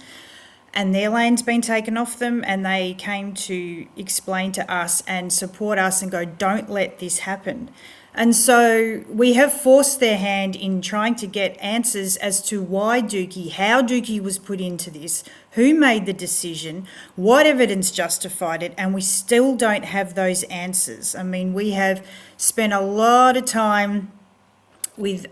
N: and their land's been taken off them, and they came to explain to us and support us and go, don't let this happen. And so we have forced their hand in trying to get answers as to why Dookie, how Dookie was put into this, who made the decision, what evidence justified it, and we still don't have those answers. I mean, we have spent a lot of time with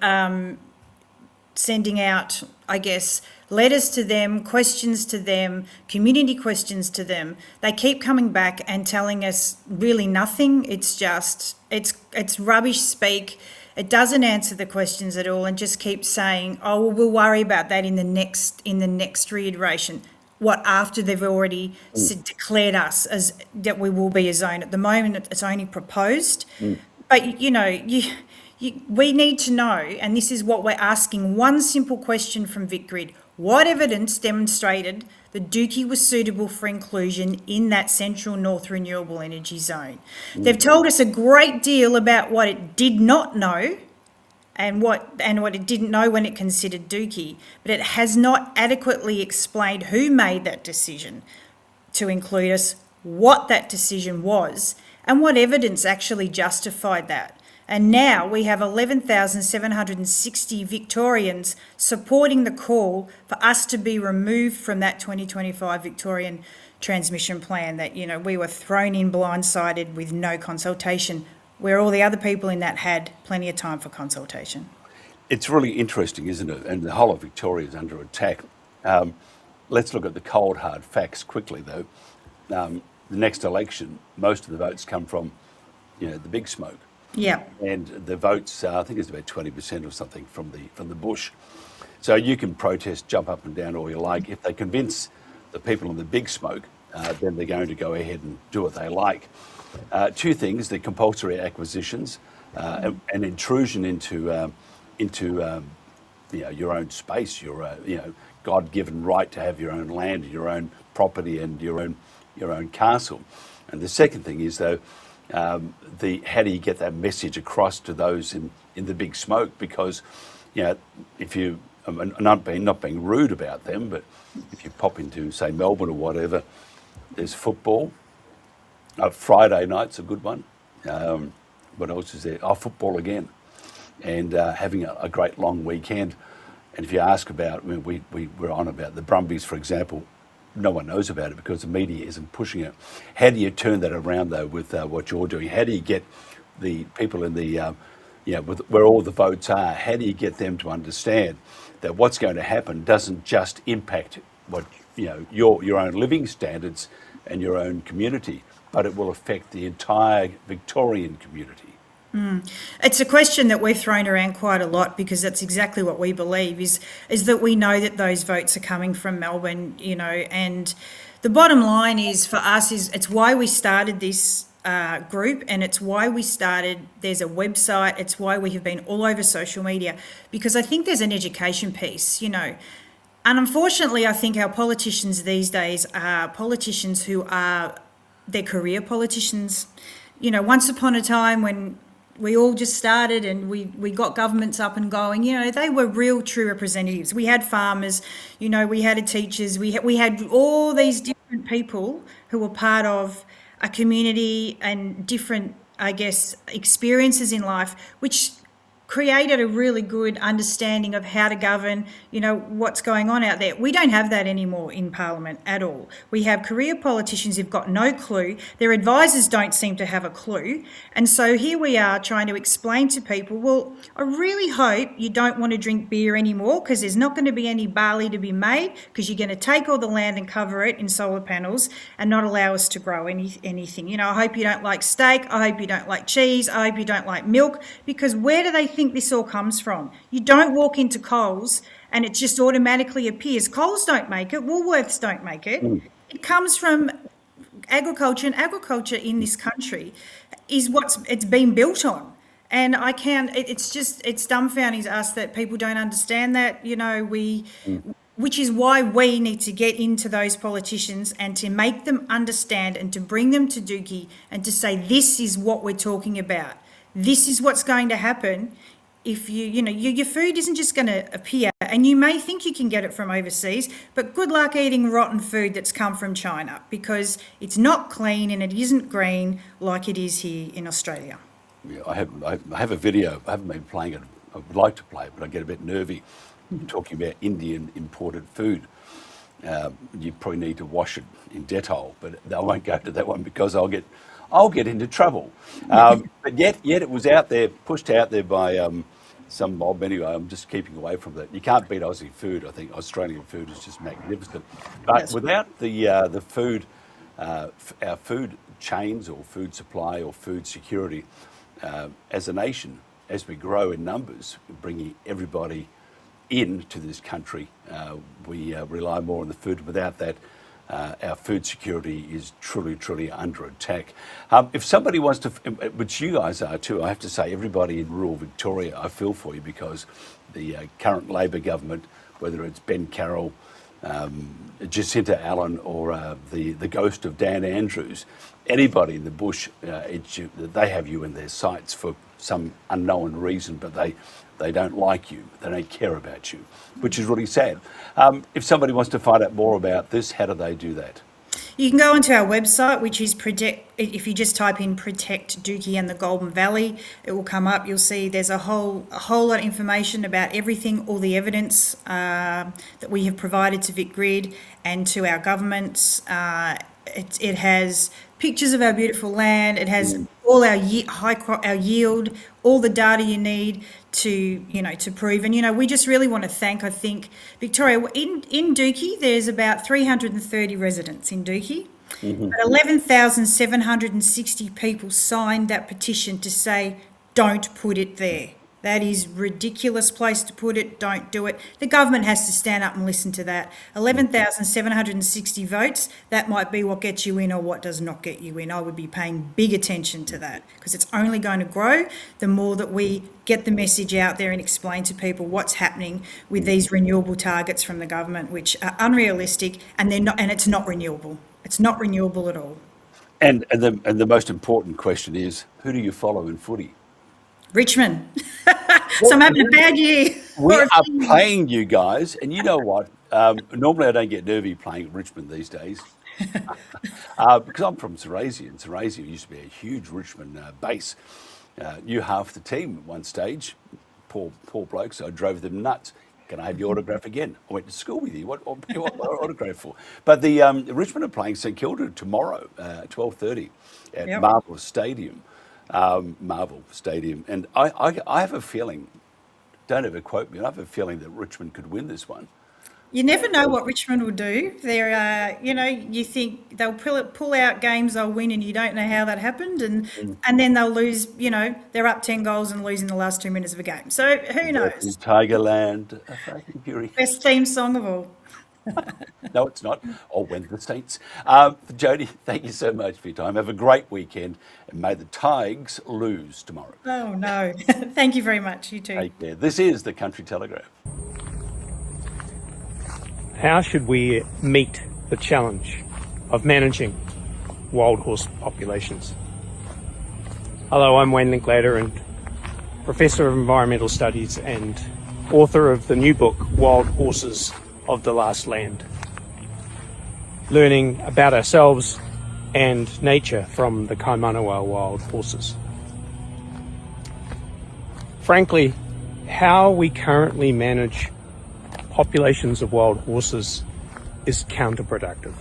N: sending out, I guess, letters to them, questions to them, community questions to them. They keep coming back and telling us really nothing. It's just, it's rubbish speak. It doesn't answer the questions at all, and just keeps saying, oh, well, we'll worry about that in the next reiteration. What, after they've already declared us as that we will be a zone? At the moment, it's only proposed. But, you know, we need to know, and this is what we're asking, one simple question from VicGrid. What evidence demonstrated that Dookie was suitable for inclusion in that central north renewable energy zone? They've told us a great deal about what it did not know and what it didn't know when it considered Dookie, but it has not adequately explained who made that decision to include us, what that decision was, and what evidence actually justified that. And now we have 11,760 Victorians supporting the call for us to be removed from that 2025 Victorian transmission plan that, you know, we were thrown in blindsided with no consultation, where all the other people in that had plenty of time for consultation.
C: It's really interesting, isn't it? And the whole of Victoria is under attack. Let's look at the cold, hard facts quickly, though. The next election, most of the votes come from, you know, the big smoke.
N: Yeah.
C: And the votes, I think it's about 20% or something from the bush. So you can protest, jump up and down all you like. If they convince the people in the big smoke, then they're going to go ahead and do what they like. Two things: the compulsory acquisitions, an intrusion into you know, your own space, your you know, God-given right to have your own land, your own property, and your own castle. And the second thing is, though, how do you get that message across to those in the big smoke? Because, you know, if you, not being rude about them, but if you pop into, say, Melbourne or whatever, there's football. Friday night's a good one. What else is there? Football again. And having a great long weekend. And if you ask about, I mean, we're on about the Brumbies, for example, no one knows about it because the media isn't pushing it. How do you turn that around, though, with what you're doing? How do you get the people in the, you know, where all the votes are, how do you get them to understand that what's going to happen doesn't just impact what, you know, your own living standards and your own community, but it will affect the entire Victorian community?
N: It's a question that we've thrown around quite a lot, because that's exactly what we believe is that we know that those votes are coming from Melbourne, you know, and the bottom line is for us is it's why we started this group, and it's why we started, there's a website, it's why we have been all over social media, because I think there's an education piece, you know. And unfortunately, I think our politicians these days are politicians who are, they're career politicians. You know, once upon a time when we all just started and we got governments up and going, you know, they were real true representatives. We had farmers, you know, we had teachers, we had all these different people who were part of a community and different, I guess, experiences in life, which created a really good understanding of how to govern, you know, what's going on out there. We don't have that anymore in Parliament at all. We have career politicians who've got no clue. Their advisors don't seem to have a clue. And so here we are trying to explain to people, well, I really hope you don't want to drink beer anymore, because there's not going to be any barley to be made, because you're going to take all the land and cover it in solar panels and not allow us to grow anything. You know, I hope you don't like steak. I hope you don't like cheese. I hope you don't like milk, because where do they think this all comes from? You don't walk into Coles and it just automatically appears. Coles don't make it, Woolworths don't make it. It comes from agriculture, and agriculture in this country is it's been built on. And it's dumbfounding to us that people don't understand that, you know, which is why we need to get into those politicians and to make them understand and to bring them to Dookie and to say, this is what we're talking about. This is what's going to happen if your food isn't just going to appear, and you may think you can get it from overseas, but good luck eating rotten food that's come from China, because it's not clean and it isn't green like it is here in Australia.
C: Yeah, I have a video. I haven't been playing it. I would like to play it, but I get a bit nervy talking about Indian imported food. You probably need to wash it in Dettol, but I won't go to that one because I'll get into trouble. But yet it was out there, pushed out there by some mob. Anyway, I'm just keeping away from that. You can't beat Aussie food. I think Australian food is just magnificent. But without the food, our food chains or food supply or food security, as a nation, as we grow in numbers, bringing everybody into this country, we rely more on the food. Without that, our food security is truly under attack. If somebody wants to, which you guys are too, I have to say, everybody in rural Victoria, I feel for you, because the current Labor government, whether it's Ben Carroll, Jacinta Allen, or the ghost of Dan Andrews, anybody in the bush, they have you in their sights for some unknown reason, but they don't like you, they don't care about you, which is really sad. If somebody wants to find out more about this, how do they do that?
N: You can go onto our website, which is if you just type in Protect Dookie and the Golden Valley, it will come up. You'll see there's a whole lot of information about everything, all the evidence that we have provided to VicGrid and to our governments. It has pictures of our beautiful land. It has all our our yield, all the data you need to prove. And we just really want to thank, I think, Victoria. In Dookie, there's about 330 residents in Dookie. But 11,760 people signed that petition to say, don't put it there. That is a ridiculous place to put it. Don't do it. The government has to stand up and listen to that. 11,760 votes, that might be what gets you in or what does not get you in. I would be paying big attention to that, because it's only going to grow the more that we get the message out there and explain to people what's happening with these renewable targets from the government, which are unrealistic, and they're not, and it's not renewable. It's not renewable at all.
C: And the most important question is, who do you follow in footy?
N: Richmond. So I'm having a bad year.
C: We are playing you guys, and you know what? Normally I don't get nervy playing Richmond these days, because I'm from Sirazia, and Sirazia used to be a huge Richmond base. Knew half the team at one stage. Poor blokes. I drove them nuts. Can I have your autograph again? I went to school with you. What autograph for? But the Richmond are playing St Kilda tomorrow, 12:30 at Marloo Stadium. Marvel Stadium, and I have a feeling, don't ever quote me, I have a feeling that Richmond could win this one.
N: You never know what Richmond will do. They're, you think they'll pull out games they'll win, and you don't know how that happened, and then they'll lose. They're up 10 goals and lose in the last 2 minutes of a game. So who knows?
C: Tigerland, a fucking fury.
N: Best theme song of all.
C: No, it's not. Or When the Saints. Jodie, thank you so much for your time. Have a great weekend, and may the Tigers lose tomorrow.
N: Oh, no. Thank you very much. You too.
C: Take care. This is the Country Telegraph.
O: How should we meet the challenge of managing wild horse populations? Hello, I'm Wayne Linklater, and Professor of Environmental Studies and author of the new book, Wild Horses of the Last Land. Learning about ourselves and nature from the Kaimanawa wild horses. Frankly, how we currently manage populations of wild horses is counterproductive.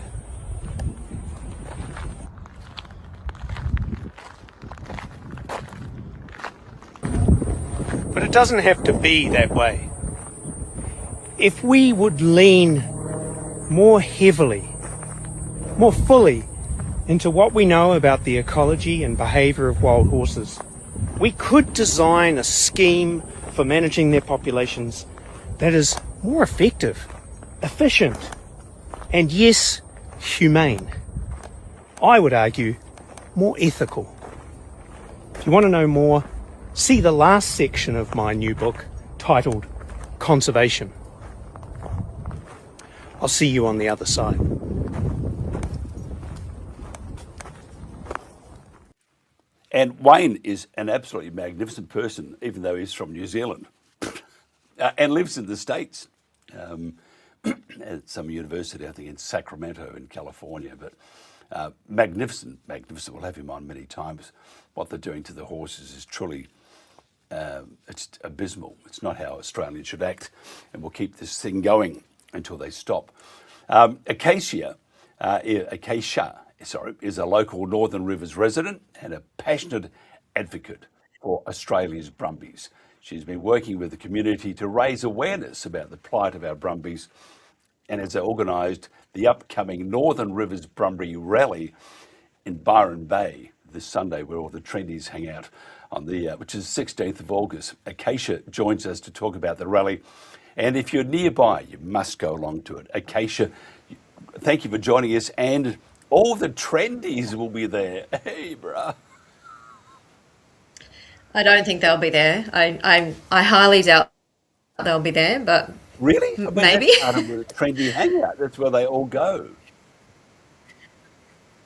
O: But it doesn't have to be that way. If we would lean more heavily, more fully into what we know about the ecology and behaviour of wild horses, we could design a scheme for managing their populations that is more effective, efficient, and yes, humane. I would argue more ethical. If you want to know more, see the last section of my new book titled Conservation. I'll see you on the other side.
C: And Wayne is an absolutely magnificent person, even though he's from New Zealand and lives in the States at some university, I think in Sacramento in California. But magnificent. We'll have him on many times. What they're doing to the horses is truly, it's abysmal. It's not how Australians should act. And we'll keep this thing going until they stop. Acacia is a local Northern Rivers resident and a passionate advocate for Australia's brumbies. She's been working with the community to raise awareness about the plight of our brumbies and has organised the upcoming Northern Rivers Brumby Rally in Byron Bay this Sunday, where all the trendies hang out on the, which is 16th of August. Acacia joins us to talk about the rally. And if you're nearby, you must go along to it. Acacia, thank you for joining us. And all the trendies will be there. Hey, bruh.
P: I don't think they'll be there. I highly doubt they'll be there, but
C: really? I mean,
P: maybe.
C: That's part of the trendy hangout. That's where they all go.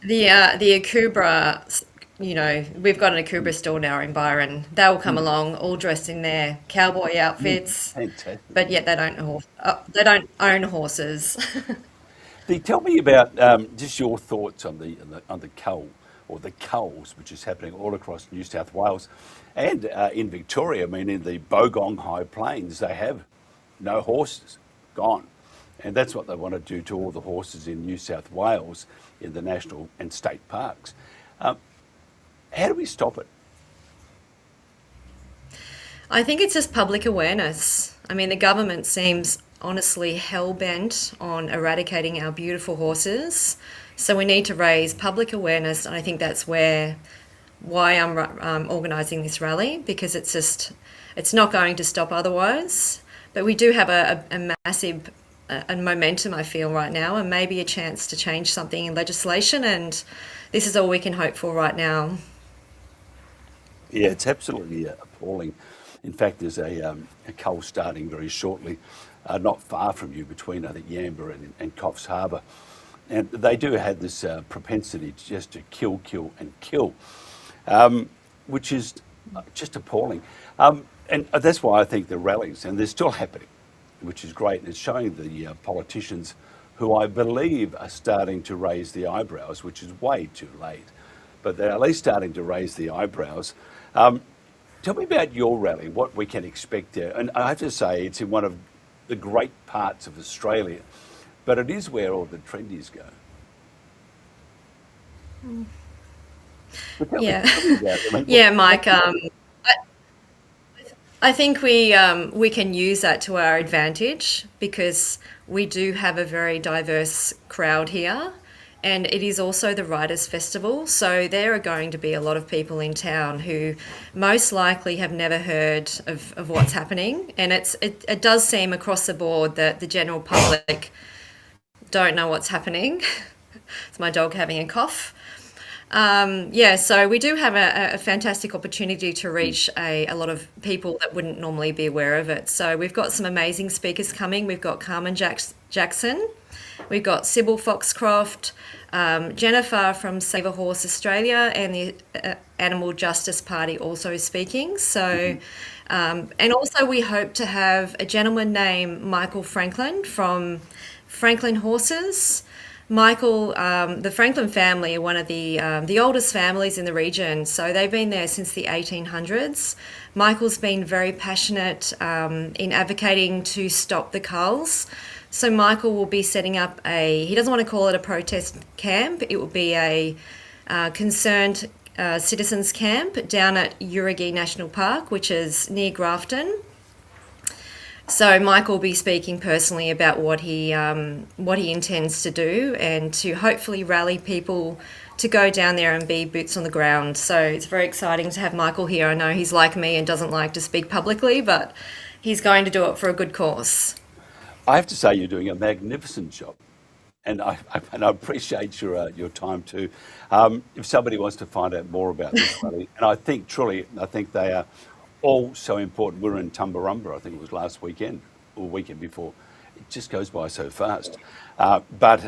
P: The Akubra, we've got an Akubra store now in Byron. They'll come along all dressed in their cowboy outfits, but yet they don't own horses.
C: Tell me about just your thoughts on the cull or the culls, which is happening all across New South Wales and in Victoria. I mean, in the Bylong High Plains, they have no horses, gone. And that's what they want to do to all the horses in New South Wales in the national and state parks. How do we stop it?
P: I think it's just public awareness. I mean, the government seems honestly hell-bent on eradicating our beautiful horses. So we need to raise public awareness, and I think that's why I'm organising this rally, because it's not going to stop otherwise. But we do have a massive momentum, I feel, right now, and maybe a chance to change something in legislation, and this is all we can hope for right now.
C: Yeah, it's absolutely appalling. In fact, there's a cull starting very shortly, not far from you, between, I think, Yamba and Coffs Harbour. And they do have this propensity just to kill, which is just appalling. And that's why I think the rallies, and they're still happening, which is great. And it's showing the politicians who I believe are starting to raise the eyebrows, which is way too late. But they're at least starting to raise the eyebrows. Tell me about your rally, what we can expect there. And I have to say, it's in one of the great parts of Australia, but it is where all the trendies go.
P: Yeah, Mike. I think we can use that to our advantage, because we do have a very diverse crowd here, and it is also the Writers' Festival. So there are going to be a lot of people in town who most likely have never heard of what's happening, and it does seem across the board that the general public don't know what's happening. It's my dog having a cough. So we do have a fantastic opportunity to reach a lot of people that wouldn't normally be aware of it. So we've got some amazing speakers coming. We've got Carmen Jackson, we've got Sybil Foxcroft, Jennifer from Save a Horse Australia, and the Animal Justice Party also speaking. So, and also we hope to have a gentleman named Michael Franklin from Franklin Horses. Michael, the Franklin family are one of the oldest families in the region, so they've been there since the 1800s. Michael's been very passionate in advocating to stop the culls. So Michael will be setting up he doesn't want to call it a protest camp, it will be a concerned citizens camp down at Urigi National Park, which is near Grafton. So Michael will be speaking personally about what he intends to do, and to hopefully rally people to go down there and be boots on the ground. So it's very exciting to have Michael here. I know he's like me and doesn't like to speak publicly, but he's going to do it for a good cause.
C: I have to say you're doing a magnificent job, and I appreciate your time too. If somebody wants to find out more about this rally, and I think they are all so important. We were in Tumbarumba, I think it was last weekend or weekend before. It just goes by so fast. But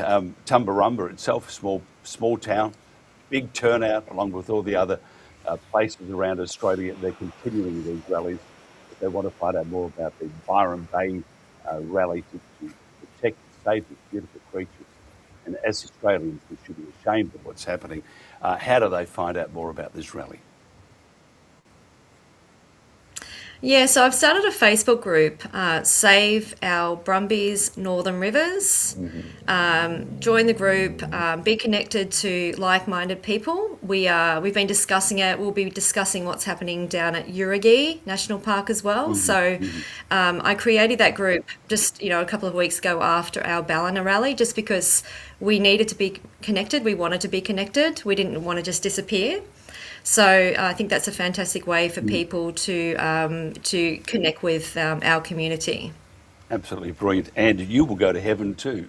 C: Tumbarumba itself, small town, big turnout, along with all the other places around Australia. They're continuing these rallies. If they want to find out more about the Byron Bay rally to protect and save these beautiful creatures, and as Australians, we should be ashamed of what's happening. How do they find out more about this rally?
P: Yeah, so I've started a Facebook group, Save Our Brumbies Northern Rivers. Join the group, be connected to like-minded people. We've been discussing it. We'll be discussing what's happening down at Urigi National Park as well. So I created that group just a couple of weeks ago after our Ballina rally, just because we needed to be connected. We wanted to be connected. We didn't want to just disappear. So I think that's a fantastic way for people to connect with our community.
C: Absolutely brilliant. And you will go to heaven too.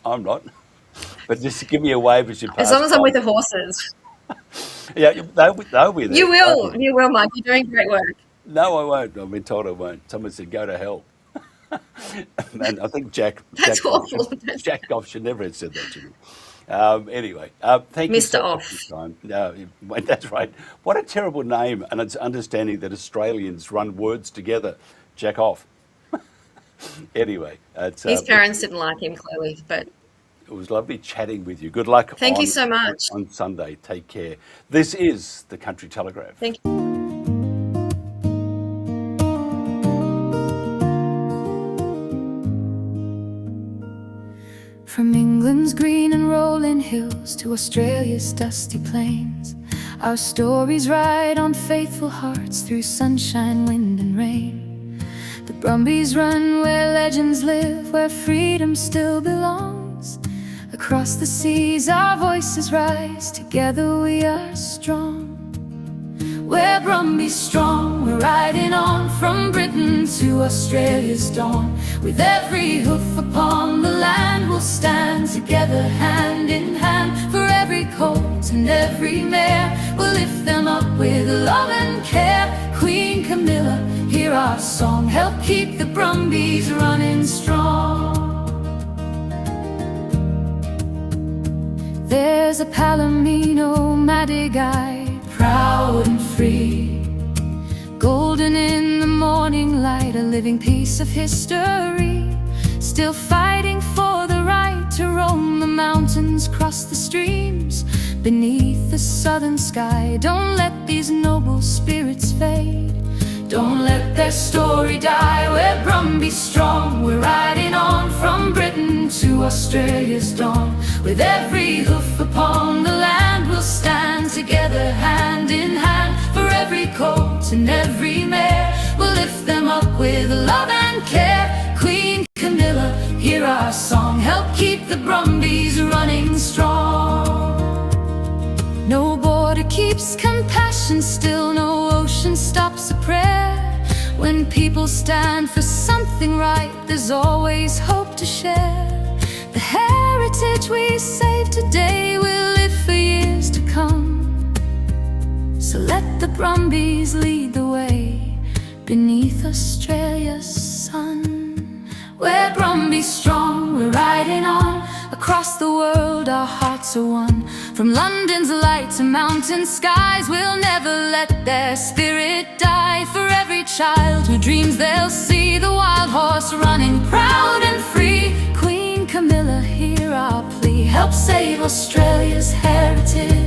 C: I'm not. But just give me a wave as you pass.
P: As long as I'm with the horses.
C: Yeah, they'll be there.
P: You will, Mike. You're doing great work.
C: No, I won't. I've been told I won't. Someone said go to hell. And I think Jack Goff should never have said that to me. Anyway, thank you so much for your time. No, that's right. What a terrible name, and it's understanding that Australians run words together. Jack off. Anyway,
P: his parents didn't like him clearly, but
C: it was lovely chatting with you. Good luck.
P: Thank you so much.
C: On Sunday. Take care. This is the Country Telegraph.
P: Thank you.
Q: From England's green and rolling hills to Australia's dusty plains, our stories ride on faithful hearts through sunshine, wind and rain. The Brumbies run where legends live, where freedom still belongs. Across the seas our voices rise, together we are strong. We're Brumbies strong, we're riding on from Britain to Australia's dawn. With every hoof upon the land we'll stand together hand in hand. For every colt and every mare we'll lift them up with love and care. Queen Camilla, hear our song, help keep the Brumbies running strong. There's a Palomino Madigai, proud and free, golden in the morning light, a living piece of history. Still fighting for the right to roam the mountains, cross the streams, beneath the southern sky. Don't let these noble spirits fade, don't let their story die. We're Brumbies strong, we're riding on from Britain to Australia's dawn. With every hoof upon the land we'll stand together hand in hand. For every colt and every mare we'll lift them up with love and care. Queen Camilla, hear our song, help keep the Brumbies running strong. No border keeps compassion still, no ocean stops a prayer. When people stand for something right, there's always hope to share. The heritage we save today will live for years to come. So let the Brumbies lead the way beneath Australia's sun. We're Brumbies strong, we're riding on. Across the world our hearts are one. From London's light to mountain skies, we'll never let their spirit die. For every child who dreams they'll see the wild horse running proud and free. Queen Camilla, hear our plea, help save Australia's heritage.